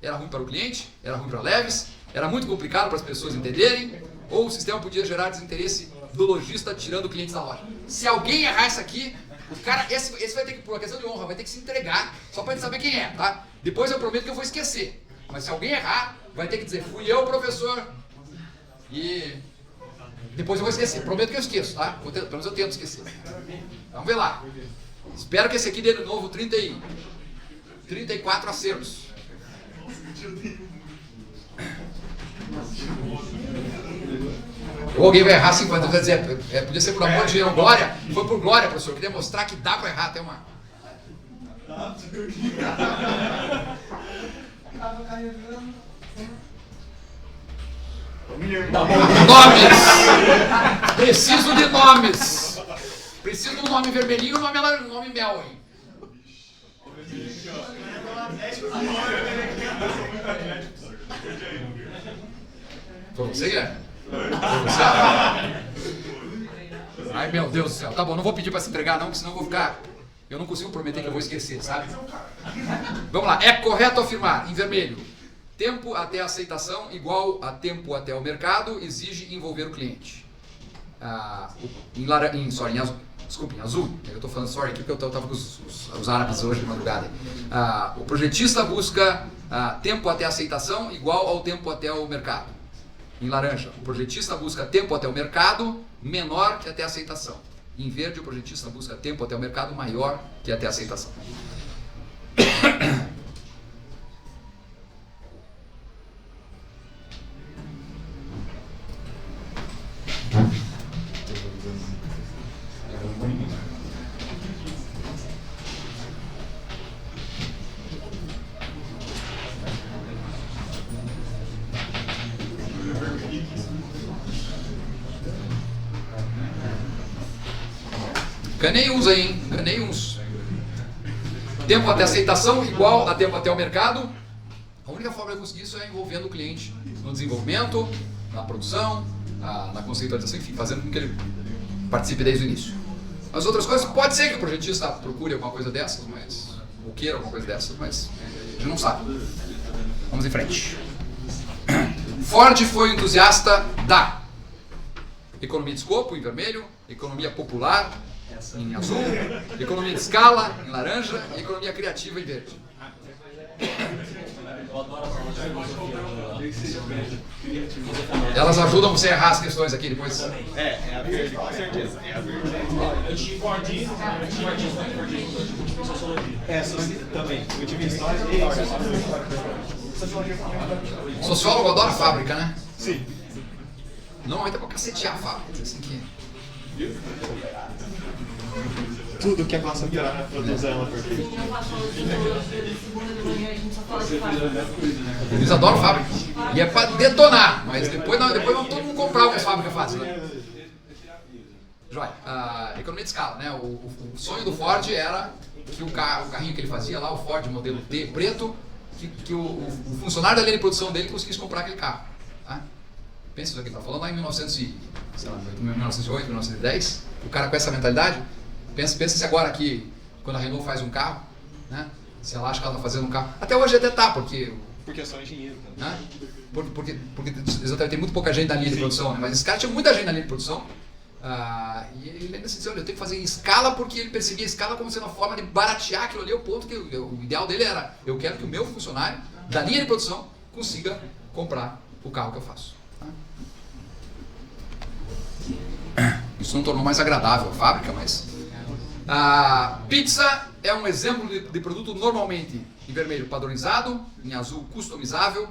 Era ruim para o cliente? Era ruim para a Leves? Era muito complicado para as pessoas entenderem? Ou o sistema podia gerar desinteresse do lojista tirando o cliente da loja? Se alguém errar isso aqui, o cara, esse vai ter que, por uma questão de honra, vai ter que se entregar só para gente saber quem é, tá? Depois eu prometo que eu vou esquecer. Mas se alguém errar, vai ter que dizer, fui eu, professor. E depois eu vou esquecer. Prometo que eu esqueço, tá? Pelo menos eu tento esquecer. Vamos ver lá. Espero que esse aqui dê de novo 34 acertos. Ou alguém vai errar 50, vai dizer, podia ser por amor de Deus, glória. Foi por glória, professor. Eu queria mostrar que dá para errar até uma. Nomes! Preciso de nomes! Preciso de um nome vermelhinho e um nome mel, hein? Foi você, Guilherme? Foi você? Ai, meu Deus do céu. Tá bom, não vou pedir para se entregar não, porque senão eu vou ficar... Eu não consigo prometer que eu vou esquecer, sabe? Vamos lá. É correto afirmar, em vermelho, tempo até a aceitação igual a tempo até o mercado exige envolver o cliente. Em azul. Desculpe, em azul. Eu estou falando sorry aqui porque eu estava com os árabes hoje de madrugada. O projetista busca tempo até a aceitação igual ao tempo até o mercado. Em laranja, o projetista busca tempo até o mercado menor que até a aceitação. Em verde, o projetista busca tempo até o mercado maior que até a aceitação. Ganhei uns aí, hein? Ganhei uns. Tempo até aceitação igual a tempo até o mercado. A única forma de conseguir isso é envolvendo o cliente no desenvolvimento, na produção, na conceitualização, enfim, fazendo com que ele participe desde o início. As outras coisas, pode ser que o projetista procure alguma coisa dessas, ou queira alguma coisa dessas, mas a gente não sabe. Vamos em frente. Ford foi entusiasta da economia de escopo, em vermelho, economia popular, em azul, economia de escala, em laranja, e economia criativa, em verde. Elas ajudam você a errar as questões aqui depois.
É a verde, com certeza. É a verde. Também. Eu tive história e
Sociólogo adora fábrica, né?
Sim.
Normalmente é pra cacetear a fábrica. Assim que...
Tudo que a classe operária produz ela perfeita.
Eles adoram fábrica. E é pra detonar, mas depois vamos todo mundo comprar o que as fábricas fazem, né? Joia. Economia de escala, né? O sonho do Ford era que o carrinho que ele fazia lá, o Ford modelo T preto, que o funcionário da linha de produção dele conseguisse comprar aquele carro. Tá? Pensa isso aqui, tá falando lá em 1908, 1910, o cara com essa mentalidade, pensa se agora aqui, quando a Renault faz um carro, né? Se ela acha que ela está fazendo um carro, até hoje até tá, porque
é só engenheiro, cara.
Né? Porque exatamente, tem muito pouca gente na linha de produção, né? Mas esse cara tinha muita gente na linha de produção, e ele ainda se dizia, olha, eu tenho que fazer em escala, porque ele percebia a escala como sendo uma forma de baratear aquilo ali, o ponto que o ideal dele era, eu quero que o meu funcionário da linha de produção consiga comprar o carro que eu faço. Isso não tornou mais agradável a fábrica, mas... pizza é um exemplo de produto normalmente em vermelho padronizado, em azul customizável,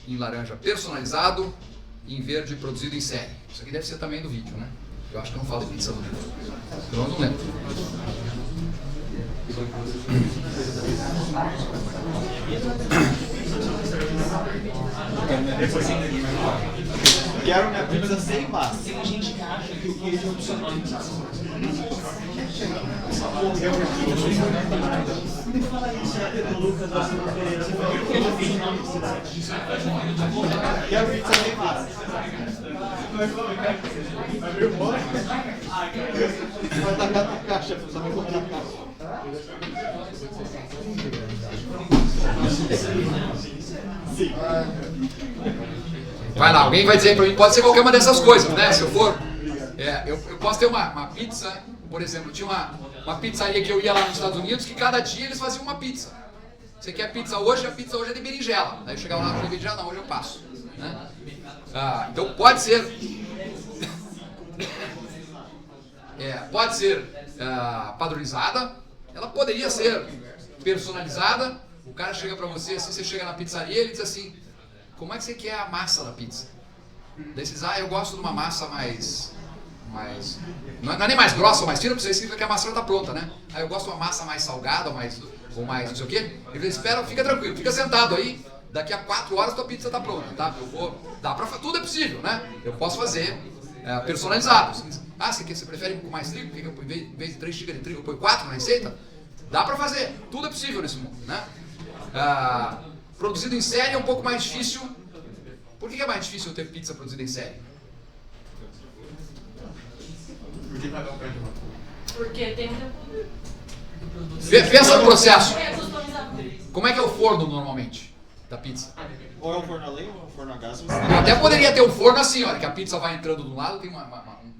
em laranja personalizado e em verde produzido em série. Isso aqui deve ser também do vídeo, né? Eu acho que eu não falo de pizza no vídeo. Pelo menos não lembro.
Quero minha pizza sem massa.
Tem gente que acha que o queijo é opcional em pizza.
Quero pizza sem massa. Vai tacar na caixa, só vai colocar na caixa.
Vai lá, alguém vai dizer pra mim, pode ser qualquer uma dessas coisas, né? Se eu for. Eu posso ter uma pizza, por exemplo, tinha uma pizzaria que eu ia lá nos Estados Unidos que cada dia eles faziam uma pizza. Você quer pizza hoje? A pizza hoje é de berinjela. Aí eu chegava lá, não de berinjela, não, hoje eu passo. Né? Então pode ser. Pode ser padronizada, ela poderia ser personalizada. O cara chega pra você, assim, você chega na pizzaria e ele diz assim: como é que você quer a massa da pizza? Daí você diz: eu gosto de uma massa mais não é nem mais grossa ou mais fina, porque você significa que a massa já está pronta, né? Aí eu gosto de uma massa mais salgada, ou mais não sei o quê. Ele espera, fica tranquilo, fica sentado aí, daqui a 4 horas tua pizza está pronta, tá? Tudo é possível, né? Eu posso fazer personalizado. Você prefere com mais trigo? Em vez de 3 xícaras de trigo, eu ponho 4 na receita? Dá para fazer, tudo é possível nesse mundo, né? Produzido em série é um pouco mais difícil. Por que é mais difícil ter pizza produzida em série?
Porque tem muita...
Pensa no processo.
É customizável.
Como é que é o forno normalmente da pizza?
Ou é um forno a lenha ou é um forno a gás.
Eu até poderia ter um forno assim, olha, que a pizza vai entrando do lado, tem um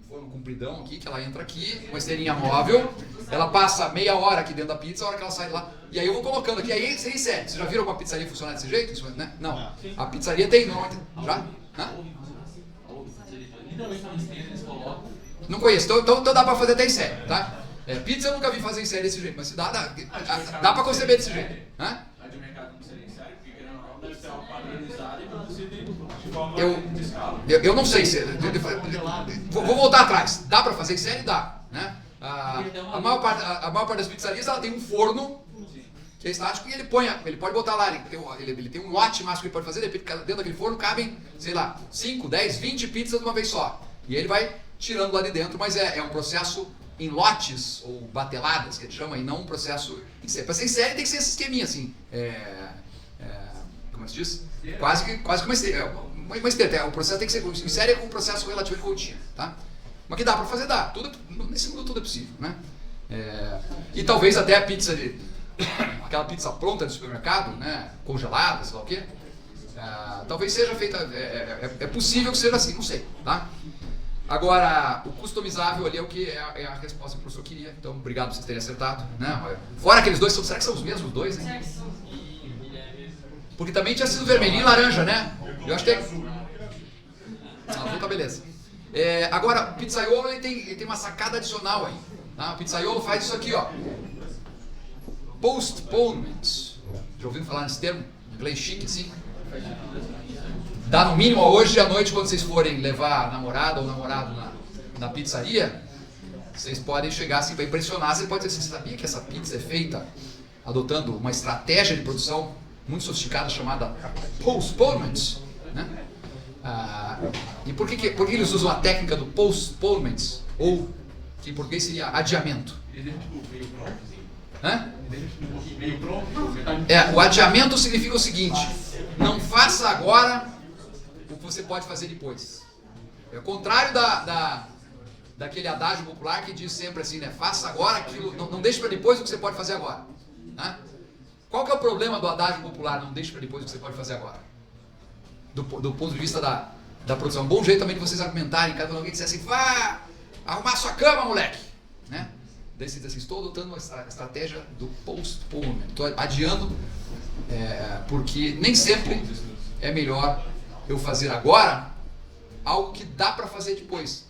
forno compridão aqui, que ela entra aqui, uma esteirinha móvel, ela passa meia hora aqui dentro da pizza, a hora que ela sai de lá, e aí eu vou colocando aqui, aí seria em série. Vocês já viram alguma pizzaria funcionar desse jeito? Isso, né? Não. A pizzaria tem, normalmente. Já? Não conheço, então dá pra fazer até em série, tá? Pizza eu nunca vi fazer em série desse jeito, mas dá pra conceber desse jeito. Né?
A de mercado não seria em série, porque querendo ou não, deve ser algo padronizado e produzido de forma de escala.
Eu não sei se. Vou voltar atrás. Dá pra fazer em série? Dá. Né? A maior parte das pizzarias ela tem um forno que é estático e ele pode botar lá, ele tem um lote máximo que ele pode fazer, dentro daquele forno cabem, sei lá, 5, 10, 20 pizzas de uma vez só. E ele vai tirando lá de dentro, mas é um processo em lotes, ou bateladas, que a gente chama, e não um processo em série. Para ser em série tem que ser esse esqueminha, assim, como se diz? Quase que uma esteira. Uma esteira, o processo tem que ser, em série é um processo relativamente contínuo, tá? Mas que dá para fazer, dá. Nesse mundo tudo é possível, né? E talvez até a pizza aquela pizza pronta de supermercado, né, congelada, sei lá o quê, talvez seja feita, é possível que seja assim, não sei, tá? Agora, o customizável ali é o que é a resposta que o professor queria, então obrigado por vocês terem acertado, né? Fora aqueles dois, será que são os mesmos dois, hein? Porque também tinha sido vermelhinho e laranja, né? Eu acho que azul tá beleza. Agora, o pizzaiolo ele tem uma sacada adicional aí, tá? O pizzaiolo faz isso aqui, ó. Postponement. Já ouviram falar nesse termo? Inglês chique, assim? Dá no mínimo hoje à noite, quando vocês forem levar a namorada ou namorado na pizzaria, vocês podem chegar assim para impressionar. Você pode dizer, você sabia que essa pizza é feita adotando uma estratégia de produção muito sofisticada chamada postponement? Né? E por que eles usam a técnica do postponement? Ou, que em português seria adiamento? O adiamento significa o seguinte: não faça agora o que você pode fazer depois. É o contrário daquele adágio popular que diz sempre assim, né? Faça agora aquilo, não deixe para depois o que você pode fazer agora. Né? Qual que é o problema do adágio popular, não deixe para depois o que você pode fazer agora? Do ponto de vista da produção. Um bom jeito também de vocês argumentarem, cada alguém disser assim, vá arrumar sua cama, moleque. Né? Daí você diz assim, estou adotando a estratégia do postponement. Estou adiando, porque nem sempre é melhor eu fazer agora algo que dá para fazer depois.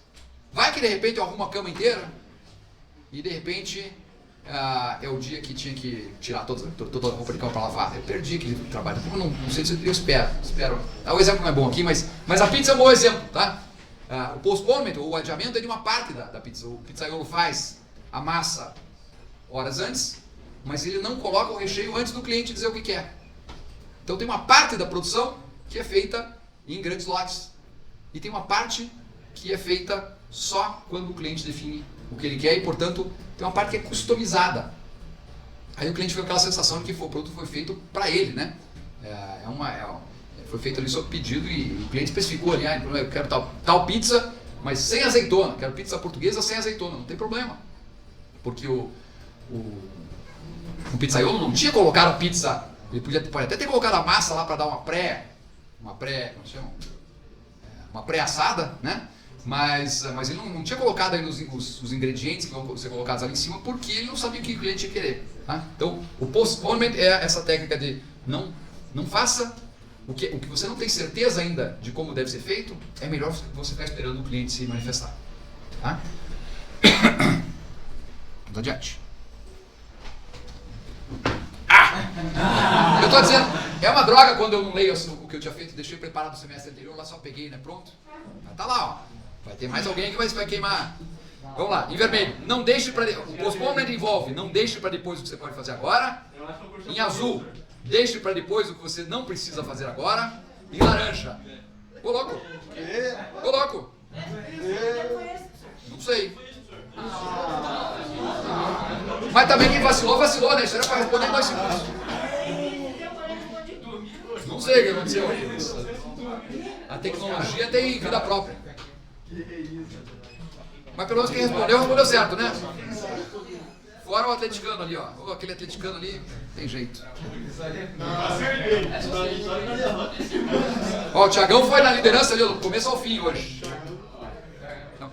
Vai que de repente eu arrumo a cama inteira e de repente é o dia que tinha que tirar toda a roupa de cama para lavar. Eu perdi aquele trabalho. Não sei se eu espero. O exemplo não é bom aqui, mas a pizza é um bom exemplo, tá? O postponement, ou o adiamento, é de uma parte da pizza. O pizzaiolo faz a massa horas antes, mas ele não coloca o recheio antes do cliente dizer o que quer. Então tem uma parte da produção que é feita em grandes lotes e tem uma parte que é feita só quando o cliente define o que ele quer e, portanto, tem uma parte que é customizada. Aí o cliente fica com aquela sensação de que o produto foi feito para ele, né? Foi feito ali sob pedido e o cliente especificou ali, eu quero tal pizza, mas sem azeitona, quero pizza portuguesa sem azeitona, não tem problema. Porque o pizzaiolo não tinha colocado a pizza, ele pode até ter colocado a massa lá para dar uma pré-assada, né? Mas ele não tinha colocado aí os ingredientes que vão ser colocados ali em cima porque ele não sabia o que o cliente ia querer. Tá? Então, o postponement é essa técnica de não faça o que você não tem certeza ainda de como deve ser feito, é melhor você ficar esperando o cliente se manifestar. Tá? Vamos adiante. Eu tô dizendo, é uma droga quando eu não leio o que eu tinha feito, deixei preparado no semestre anterior, lá só peguei, né? Pronto. Mas tá lá, ó. Vai ter mais alguém que vai queimar. Vamos lá, em vermelho, não deixe para o postponement envolve, não deixe para depois o que você pode fazer agora. Em azul, deixe para depois o que você não precisa fazer agora. Em laranja, coloco. Não sei. Mas também quem vacilou, né? Isso era para responder em 2 segundos. Não sei o que aconteceu aí. A tecnologia tem vida própria. Mas pelo menos quem respondeu certo, né? Fora o atleticano ali, ó. Aquele atleticano ali, tem jeito. Ó, o Thiagão foi na liderança ali do começo ao fim hoje. Não.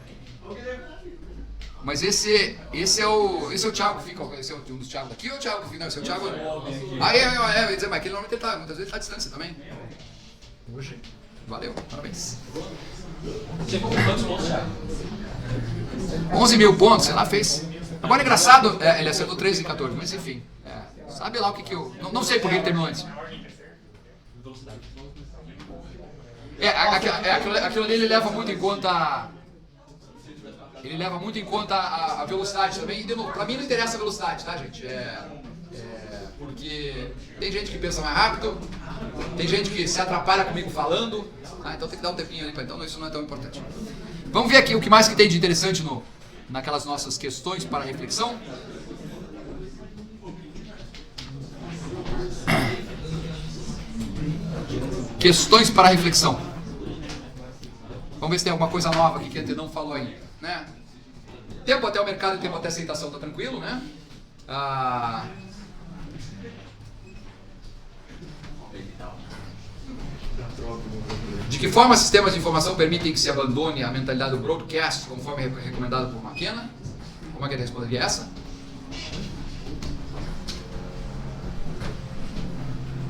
Mas esse é o Thiago que fica. Esse é um dos Thiagos daqui ou o Thiago que fica? Não, esse é o Thiago. Eu ia dizer, mas aquele normalmente muitas vezes ele tá à distância também. Hoje. Valeu, parabéns. 11 mil pontos, sei lá, fez. Agora é engraçado, ele acertou 13 em 14, mas enfim. Sabe lá o que eu. Não sei por que ele terminou antes. Aquilo ali ele leva muito em conta. Ele leva muito em conta a velocidade também. E de novo, pra mim não interessa a velocidade, tá, gente? Porque tem gente que pensa mais rápido, tem gente que se atrapalha comigo falando, então tem que dar um tempinho ali, então isso não é tão importante. Vamos ver aqui o que mais que tem de interessante naquelas nossas questões para reflexão. Questões para reflexão. Vamos ver se tem alguma coisa nova aqui que a gente não falou ainda, né? Tempo até o mercado e tempo até a aceitação tá tranquilo, né? De que forma sistemas de informação permitem que se abandone a mentalidade do broadcast, conforme recomendado por McKenna? Como é que ele responderia essa?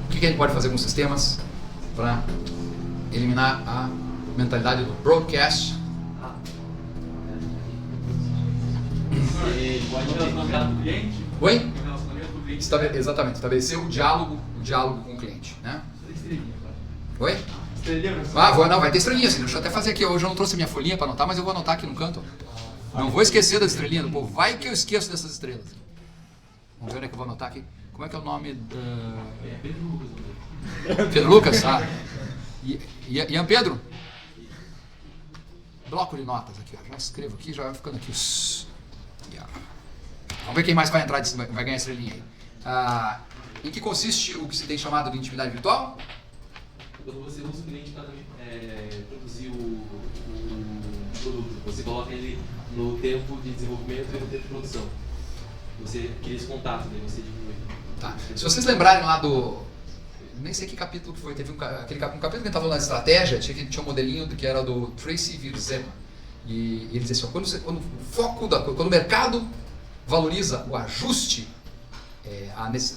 O que a gente pode fazer com sistemas para eliminar a mentalidade do broadcast?
Relacionamento do cliente?
Oi?
Relacionamento do cliente.
Exatamente, estabelecer o diálogo com o cliente, né? Oi? Vai ter estrelinha, assim, deixa eu até fazer aqui. Hoje eu não trouxe minha folhinha para anotar, mas eu vou anotar aqui no canto. Não vou esquecer da estrelinha do povo. Vai que eu esqueço dessas estrelas. Vamos ver onde é que eu vou anotar aqui. Como é que é o nome? Pedro Lucas? Ian Pedro? Bloco de notas aqui, ó. Já escrevo aqui, já vai ficando aqui. Vamos ver quem mais vai entrar, vai ganhar estrelinha aí. Em que consiste o que se tem chamado de intimidade virtual?
Quando você usa o cliente para produzir o produto, você coloca ele no tempo de desenvolvimento e no tempo de produção. Você cria esse contato, daí você diminui.
Tá. Se vocês lembrarem lá do... Nem sei que capítulo que foi, teve um capítulo que a gente estava falando da estratégia, tinha um modelinho que era do Tracy Virzema. E ele dizia assim, quando o mercado valoriza o ajuste,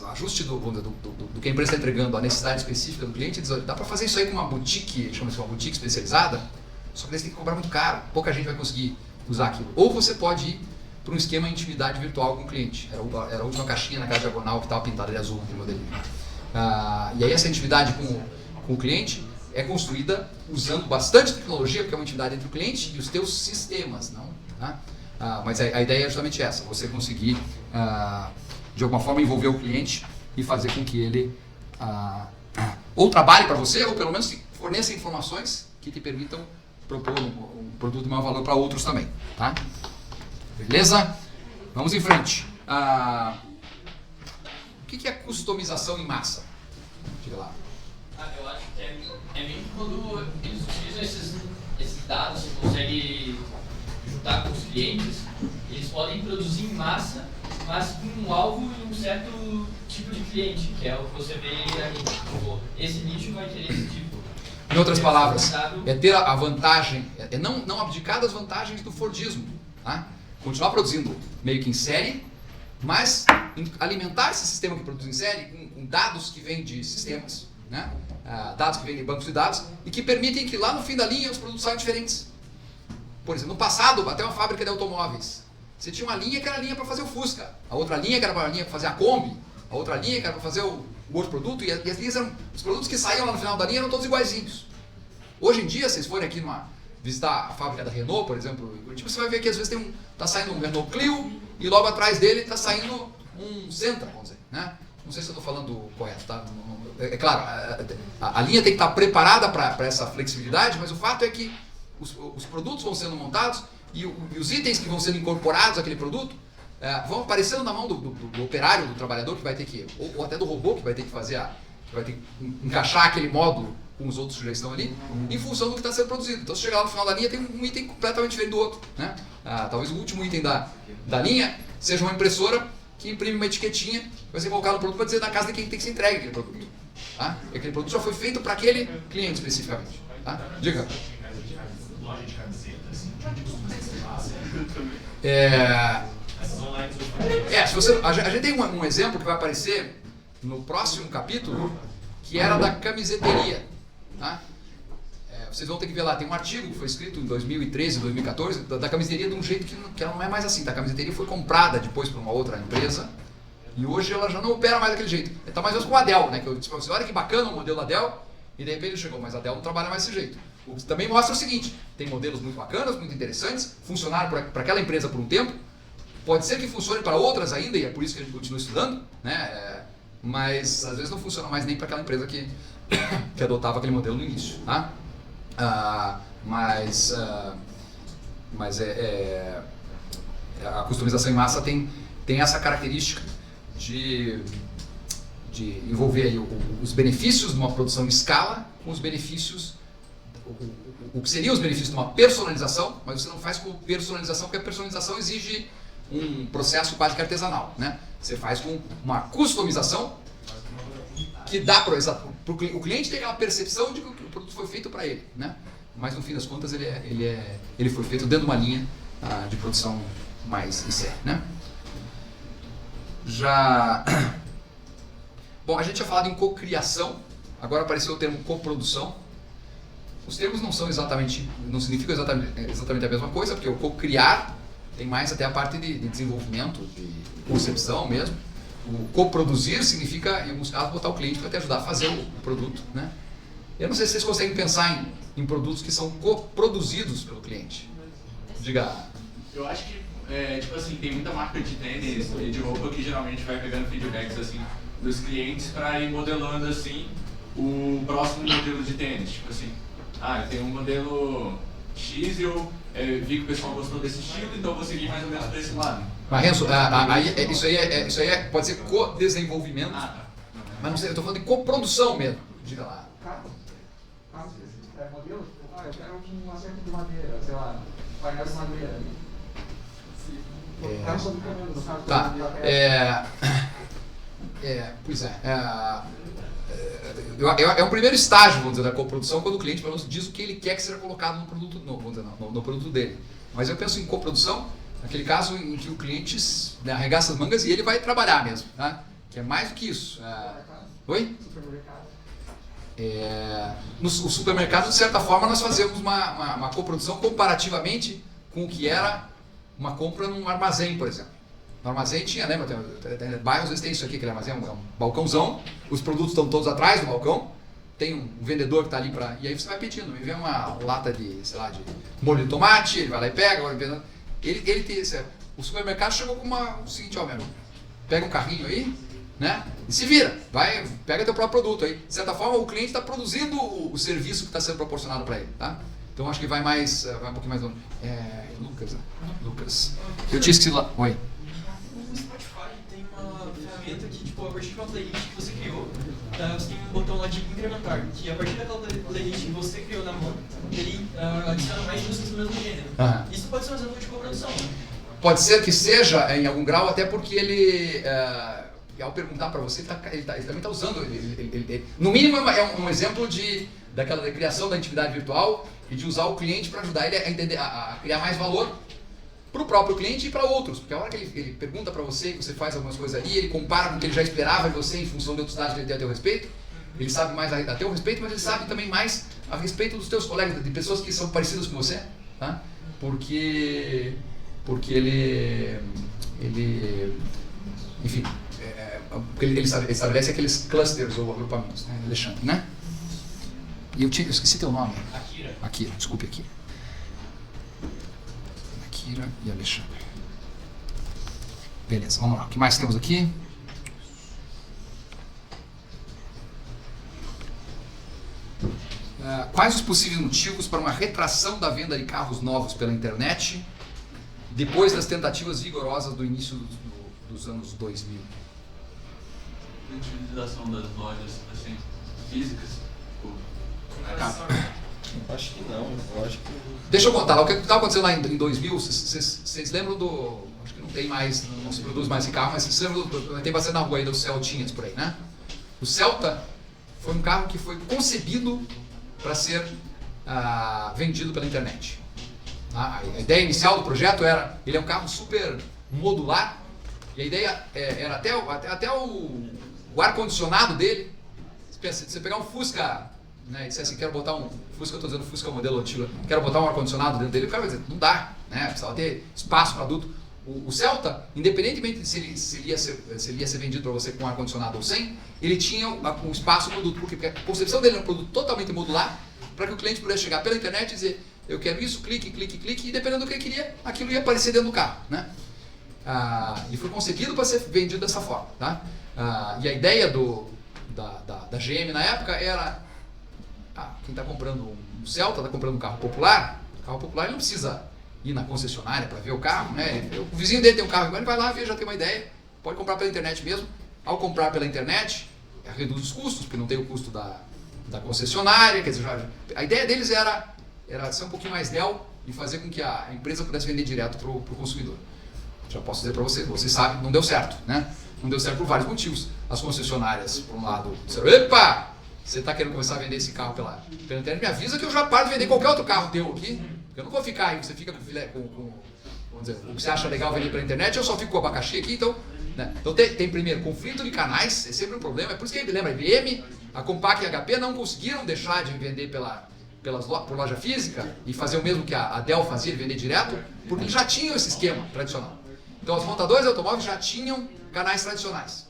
o ajuste do que a empresa está entregando, a necessidade específica do cliente, diz, dá para fazer isso aí com uma boutique, chama-se uma boutique especializada, só que você tem que cobrar muito caro, pouca gente vai conseguir usar aquilo. Ou você pode ir para um esquema de intimidade virtual com o cliente. Era a última caixinha na caixa diagonal que estava pintada de azul no modelinho. E aí essa intimidade com o cliente é construída usando bastante tecnologia, porque é uma intimidade entre o cliente e os teus sistemas, não? Tá? Mas a ideia é justamente essa, você conseguir de alguma forma envolver o cliente e fazer com que ele ou trabalhe para você, ou pelo menos forneça informações que te permitam propor um produto de maior valor para outros também. Tá? Beleza? Vamos em frente. O que é customização em massa? Diga lá.
Eu acho que é meio que quando eles utilizam esses dados, você consegue juntar com os clientes, eles podem produzir em massa, mas com um alvo e um certo tipo de cliente, que é o que você vê ali. Tipo, esse nicho vai querer esse tipo.
Em outras palavras, é ter a vantagem, é não abdicar das vantagens do Fordismo, tá? Continuar produzindo meio que em série, mas alimentar esse sistema que produz em série com dados que vêm de sistemas, né? Dados que vêm de bancos de dados e que permitem que lá no fim da linha os produtos saiam diferentes. Por exemplo, no passado, até uma fábrica de automóveis, você tinha uma linha que era a linha para fazer o Fusca, a outra linha que era a linha para fazer a Kombi, a outra linha que era para fazer o outro produto, e as linhas eram, os produtos que saíam lá no final da linha eram todos iguaizinhos. Hoje em dia, se vocês forem aqui visitar a fábrica da Renault, por exemplo, você vai ver que às vezes tá saindo um Renault Clio e logo atrás dele está saindo um Sentra, vamos dizer, né? Não sei se eu estou falando correto, tá? É claro, a linha tem que estar preparada para essa flexibilidade, mas o fato é que os produtos vão sendo montados e os itens que vão sendo incorporados àquele produto vão aparecendo na mão do operário, do trabalhador que vai ter que, ou até do robô que vai ter que fazer, que vai ter que encaixar aquele módulo com os outros que já estão ali, em função do que está sendo produzido. Então, se chegar lá no final da linha, tem um item completamente diferente do outro, né? Talvez o último item da linha seja uma impressora que imprime uma etiquetinha, vai ser colocado no produto para dizer na casa de quem tem que ser entregue aquele produto. Tá? E aquele produto já foi feito para aquele cliente especificamente. Tá? Diga. A gente tem um exemplo que vai aparecer no próximo capítulo, que era da camiseteria. Tá? Vocês vão ter que ver lá, tem um artigo que foi escrito em 2013, 2014, da camiseteria de um jeito que ela não é mais assim. A camiseteria foi comprada depois por uma outra empresa e hoje ela já não opera mais daquele jeito. Está mais ou menos com a Dell, né? Que eu disse pra você, olha que bacana o modelo da Dell, e de repente ele chegou, mas a Dell não trabalha mais desse jeito. O que também mostra o seguinte, tem modelos muito bacanas, muito interessantes, funcionaram para aquela empresa por um tempo, pode ser que funcione para outras ainda, e é por isso que a gente continua estudando, né? Mas às vezes não funciona mais nem para aquela empresa que adotava aquele modelo no início. Tá? Mas a customização em massa tem essa característica de envolver aí os benefícios de uma produção em escala com os benefícios, o que seriam os benefícios de uma personalização, mas você não faz com personalização, porque a personalização exige um processo quase que artesanal, né? Você faz com uma customização que dá para o cliente ter aquela percepção de que o produto foi feito para ele, né? Mas no fim das contas ele foi feito dentro de uma linha de produção mais em série, né? Bom, a gente tinha falado em cocriação, agora apareceu o termo coprodução. Os termos não significam exatamente a mesma coisa, porque o cocriar tem mais até a parte de desenvolvimento, de concepção mesmo. O coproduzir significa, em alguns casos, botar o cliente para te ajudar a fazer o produto, né? Eu não sei se vocês conseguem pensar em produtos que são coproduzidos pelo cliente. Diga.
Eu acho que, tipo assim, tem muita marca de tênis e de roupa que geralmente vai pegando feedbacks, assim, dos clientes para ir modelando, assim, o próximo modelo de tênis. Tipo assim, eu tenho um modelo X e eu vi que o pessoal gostou desse estilo, então eu vou seguir mais ou menos para esse lado.
Mas Renzo, isso aí pode ser co-desenvolvimento, mas não sei, eu estou falando de coprodução mesmo. Diga lá.
Modelo, eu quero um assento de madeira, sei lá, painel de madeira.
Tá. Pois é. É um primeiro estágio, vamos dizer, da coprodução, quando o cliente pelo menos diz o que ele quer que seja colocado no produto, no produto dele. Mas eu penso em coprodução, naquele caso em que o cliente arregaça as mangas e ele vai trabalhar mesmo, tá? Que é mais do que isso. Oi? No supermercado, de certa forma, nós fazemos uma coprodução comparativamente com o que era uma compra num armazém, por exemplo. No armazém tinha, lembra, tem bairros, às vezes tem isso aqui, aquele armazém, é um balcãozão, os produtos estão todos atrás do balcão, tem um vendedor que está ali para... E aí você vai pedindo, me vê uma lata de, sei lá, de molho de tomate, ele vai lá e pega, o supermercado chegou com o seguinte, ó, meu irmão, pega um carrinho aí, né? E se vira, pega teu próprio produto aí. De certa forma, o cliente está produzindo o serviço que está sendo proporcionado para ele, tá? Então acho que vai um pouquinho mais longe. Lucas. Eu tinha esquecido lá. Oi.
O Spotify tem uma ferramenta que, tipo, a partir de uma playlist que você criou, você tem um botão lá de incrementar, que a partir daquela playlist que você criou na mão, ele adiciona mais músicas do mesmo gênero. Isso pode ser um exemplo de coprodução, né?
Pode ser que seja em algum grau, até porque ele, ao perguntar para você, ele também está usando. No mínimo é um exemplo daquela criação da intimidade virtual e de usar o cliente para ajudar ele a entender, a criar mais valor para o próprio cliente e para outros. Porque a hora que ele pergunta para você, você faz algumas coisas ali, ele compara com o que ele já esperava de você em função de outros dados que ele tem a teu respeito. Ele sabe mais a teu respeito, mas ele sabe também mais a respeito dos teus colegas, de pessoas que são parecidas com você, tá? Porque ele enfim, ele estabelece aqueles clusters ou agrupamentos, né, Alexandre, né? E eu esqueci teu nome. Akira, desculpe, Akira. Akira e Alexandre. Beleza, vamos lá. O que mais temos aqui? Quais os possíveis motivos para uma retração da venda de carros novos pela internet depois das tentativas vigorosas do início dos anos 2000?
A utilização das lojas assim, físicas?
Acho que não, eu acho que...
Deixa eu contar, o que estava acontecendo lá em 2000, vocês lembram do... Acho que não tem mais, não se produz mais esse carro, mas vocês lembram tem bastante na rua aí, dos Celtinhas por aí, né? O Celta foi um carro que foi concebido para ser vendido pela internet. A ideia inicial do projeto era, ele é um carro super modular, e a ideia era até o ar-condicionado dele. Você pegar um Fusca, né, e disser assim, quero botar um Fusca, eu estou dizendo Fusca modelo antigo, quero botar um ar-condicionado dentro dele, o cara vai dizer, não dá, né, precisava ter espaço para adulto. O Celta, independentemente de se ele ia ser vendido para você com ar-condicionado ou sem, ele tinha um espaço para o produto, porque a concepção dele era um produto totalmente modular, para que o cliente pudesse chegar pela internet e dizer, eu quero isso, clique, e dependendo do que ele queria, aquilo ia aparecer dentro do carro, né? E foi concebido para ser vendido dessa forma, tá? E a ideia da GM na época era, quem está comprando um Celta, está comprando um carro popular, ele não precisa ir na concessionária para ver o carro, né? O vizinho dele tem um carro igual, ele vai lá ver, já tem uma ideia, pode comprar pela internet mesmo. Ao comprar pela internet, reduz os custos, porque não tem o custo da concessionária, quer dizer, a ideia deles era ser um pouquinho mais Dell e fazer com que a empresa pudesse vender direto para o consumidor. Já posso dizer para você sabe, não deu certo, né? Não deu certo por vários motivos. As concessionárias, por um lado, disseram, epa, você está querendo começar a vender esse carro pela internet, me avisa que eu já paro de vender qualquer outro carro teu aqui, porque eu não vou ficar aí, você fica vamos dizer, o que você acha legal vender pela internet, eu só fico com o abacaxi aqui, então... Né? Então tem primeiro, conflito de canais, é sempre um problema, é por isso que lembra, a IBM, a Compaq e a HP não conseguiram deixar de vender por loja física e fazer o mesmo que a Dell fazia, de vender direto, porque eles já tinham esse esquema tradicional. Então as montadoras de automóveis já tinham canais tradicionais.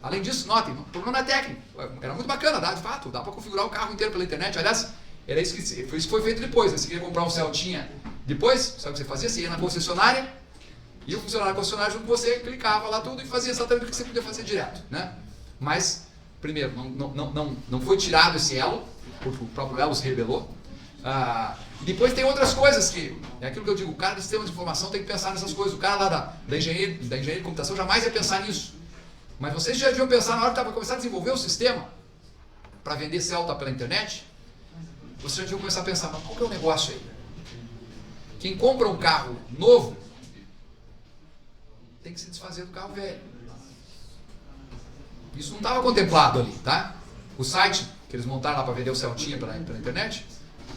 Além disso, notem, o problema não é técnico, era muito bacana, de fato, dá para configurar o carro inteiro pela internet, aliás, era isso que foi feito depois, né? Você queria comprar um Celtinha depois, sabe o que você fazia? Você ia na concessionária, e o funcionário da concessionária junto com você clicava lá tudo e fazia exatamente o que você podia fazer direto, né? Mas, primeiro, não foi tirado esse elo, porque o próprio elo se rebelou. E depois tem outras coisas que, é aquilo que eu digo, o cara do sistema de informação tem que pensar nessas coisas. O cara lá da engenharia de computação jamais ia pensar nisso. Mas vocês já deviam pensar na hora que estava começar a desenvolver o sistema para vender Celta pela internet, vocês já deviam começar a pensar, mas qual que é o negócio aí? Quem compra um carro novo tem que se desfazer do carro velho. Isso não estava contemplado ali, tá? O site que eles montaram lá para vender o Celtinha pela internet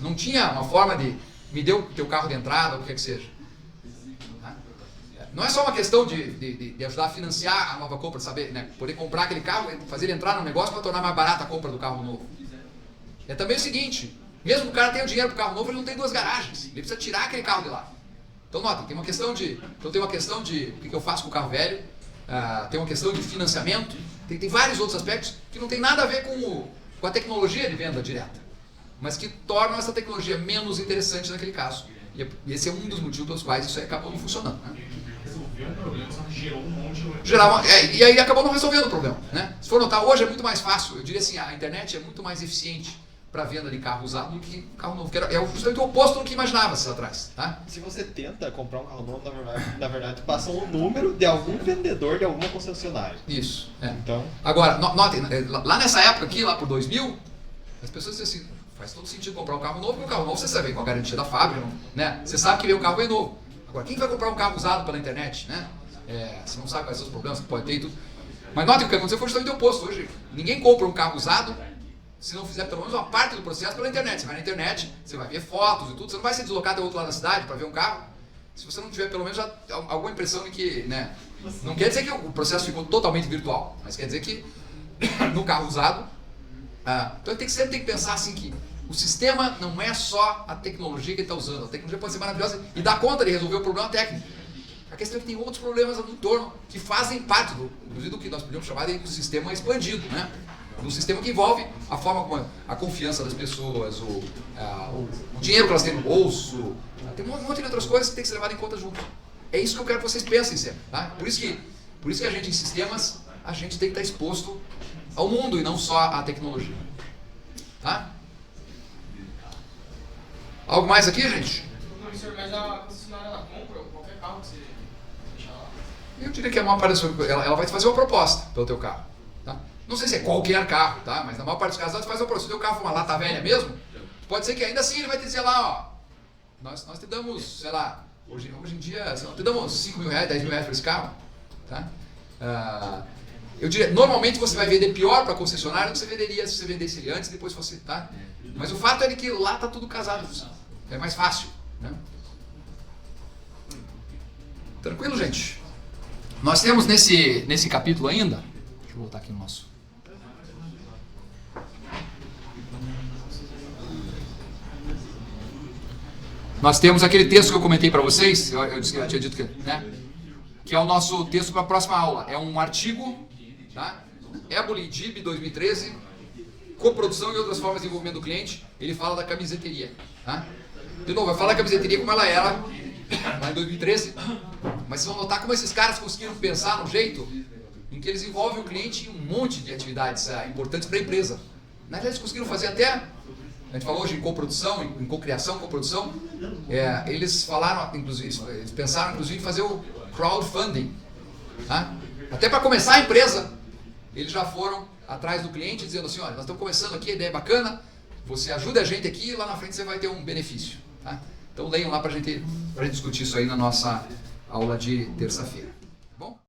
não tinha uma forma de me dê o teu carro de entrada ou o que seja. Tá? Não é só uma questão de ajudar a financiar a nova compra, saber, né? Poder comprar aquele carro, fazer ele entrar no negócio para tornar mais barata a compra do carro novo. É também o seguinte, mesmo que o cara tenha o dinheiro para o carro novo, ele não tem duas garagens, ele precisa tirar aquele carro de lá. Então nota, tem uma questão de o que eu faço com o carro velho, tem uma questão de financiamento, tem vários outros aspectos que não tem nada a ver com a tecnologia de venda direta, mas que tornam essa tecnologia menos interessante naquele caso. E esse é um dos motivos pelos quais isso aí acabou não funcionando. Né?
Resolveu um problema, só que gerou um monte de...
E aí acabou não resolvendo o problema. Né? Se for notar, hoje é muito mais fácil, eu diria assim, a internet é muito mais eficiente para venda de carro usado do que carro novo, que é justamente o oposto do que imaginava-se lá atrás. Tá?
Se você tenta comprar um carro novo, na verdade passa um número de algum vendedor de alguma concessionária.
Isso.
Então,
agora, notem, lá nessa época aqui, lá por 2000, as pessoas diziam assim, faz todo sentido comprar um carro novo, porque o carro novo você sabe, com a garantia da fábrica, né? Você sabe que vem um carro bem novo. Agora, quem vai comprar um carro usado pela internet, né? Você não sabe quais são os problemas que pode ter e tudo. Mas notem, o que aconteceu foi justamente o oposto. Hoje, ninguém compra um carro usado se não fizer pelo menos uma parte do processo pela internet. Você vai na internet, você vai ver fotos e tudo, você não vai se deslocar até o outro lado da cidade para ver um carro, se você não tiver pelo menos alguma impressão de que, né? Não quer dizer que o processo ficou totalmente virtual, mas quer dizer que no carro usado, então sempre tem que pensar assim que o sistema não é só a tecnologia que ele está usando. A tecnologia pode ser maravilhosa e dar conta de resolver o problema técnico. A questão é que tem outros problemas no entorno que fazem parte, inclusive, do que nós podemos chamar de um sistema expandido, né? Um sistema que envolve a forma como a confiança das pessoas, o dinheiro que elas têm no bolso, tem um monte de outras coisas que tem que ser levado em conta junto. É isso que eu quero que vocês pensem sempre. Tá? Por isso que a gente em sistemas, a gente tem que estar exposto ao mundo e não só à tecnologia. Tá? Algo mais aqui, gente?
Professor, mas a concessionária ela compra qualquer carro que você deixar lá?
Eu diria que a maior parte das ela vai te fazer uma proposta pelo teu carro. Tá? Não sei se é qualquer carro, tá? Mas na maior parte dos casos ela te faz uma proposta. Se o teu carro for uma lata velha mesmo, pode ser que ainda assim ele vai te dizer lá, ó, nós te damos, sei lá, hoje em dia, nós te damos 5 mil reais, 10 mil reais para esse carro. Tá? Eu diria, normalmente você vai vender pior para a concessionária do que você venderia se você vendesse ele antes e depois fosse, tá? Mas o fato é de que lá tá tudo casado, é mais fácil, né? Tranquilo, gente? Nós temos nesse capítulo ainda, deixa eu voltar aqui no nosso. Nós temos aquele texto que eu comentei para vocês, eu tinha dito que, né? Que é o nosso texto para a próxima aula. É um artigo, tá? Éboli Dib 2013, coprodução e outras formas de envolvimento do cliente. Ele fala da camiseteria, tá? De novo, vai falar da camiseteria como ela era lá em 2013, mas vocês vão notar como esses caras conseguiram pensar num jeito em que eles envolvem o cliente em um monte de atividades importantes para a empresa. Na verdade, eles conseguiram fazer até, a gente falou hoje em coprodução, em cocriação, coprodução, eles falaram, inclusive, eles pensaram inclusive em fazer o crowdfunding, tá? Até para começar a empresa, eles já foram atrás do cliente dizendo assim, olha, nós estamos começando aqui, a ideia é bacana, você ajuda a gente aqui e lá na frente você vai ter um benefício, tá? Então leiam lá para a gente discutir isso aí na nossa aula de terça-feira, tá bom?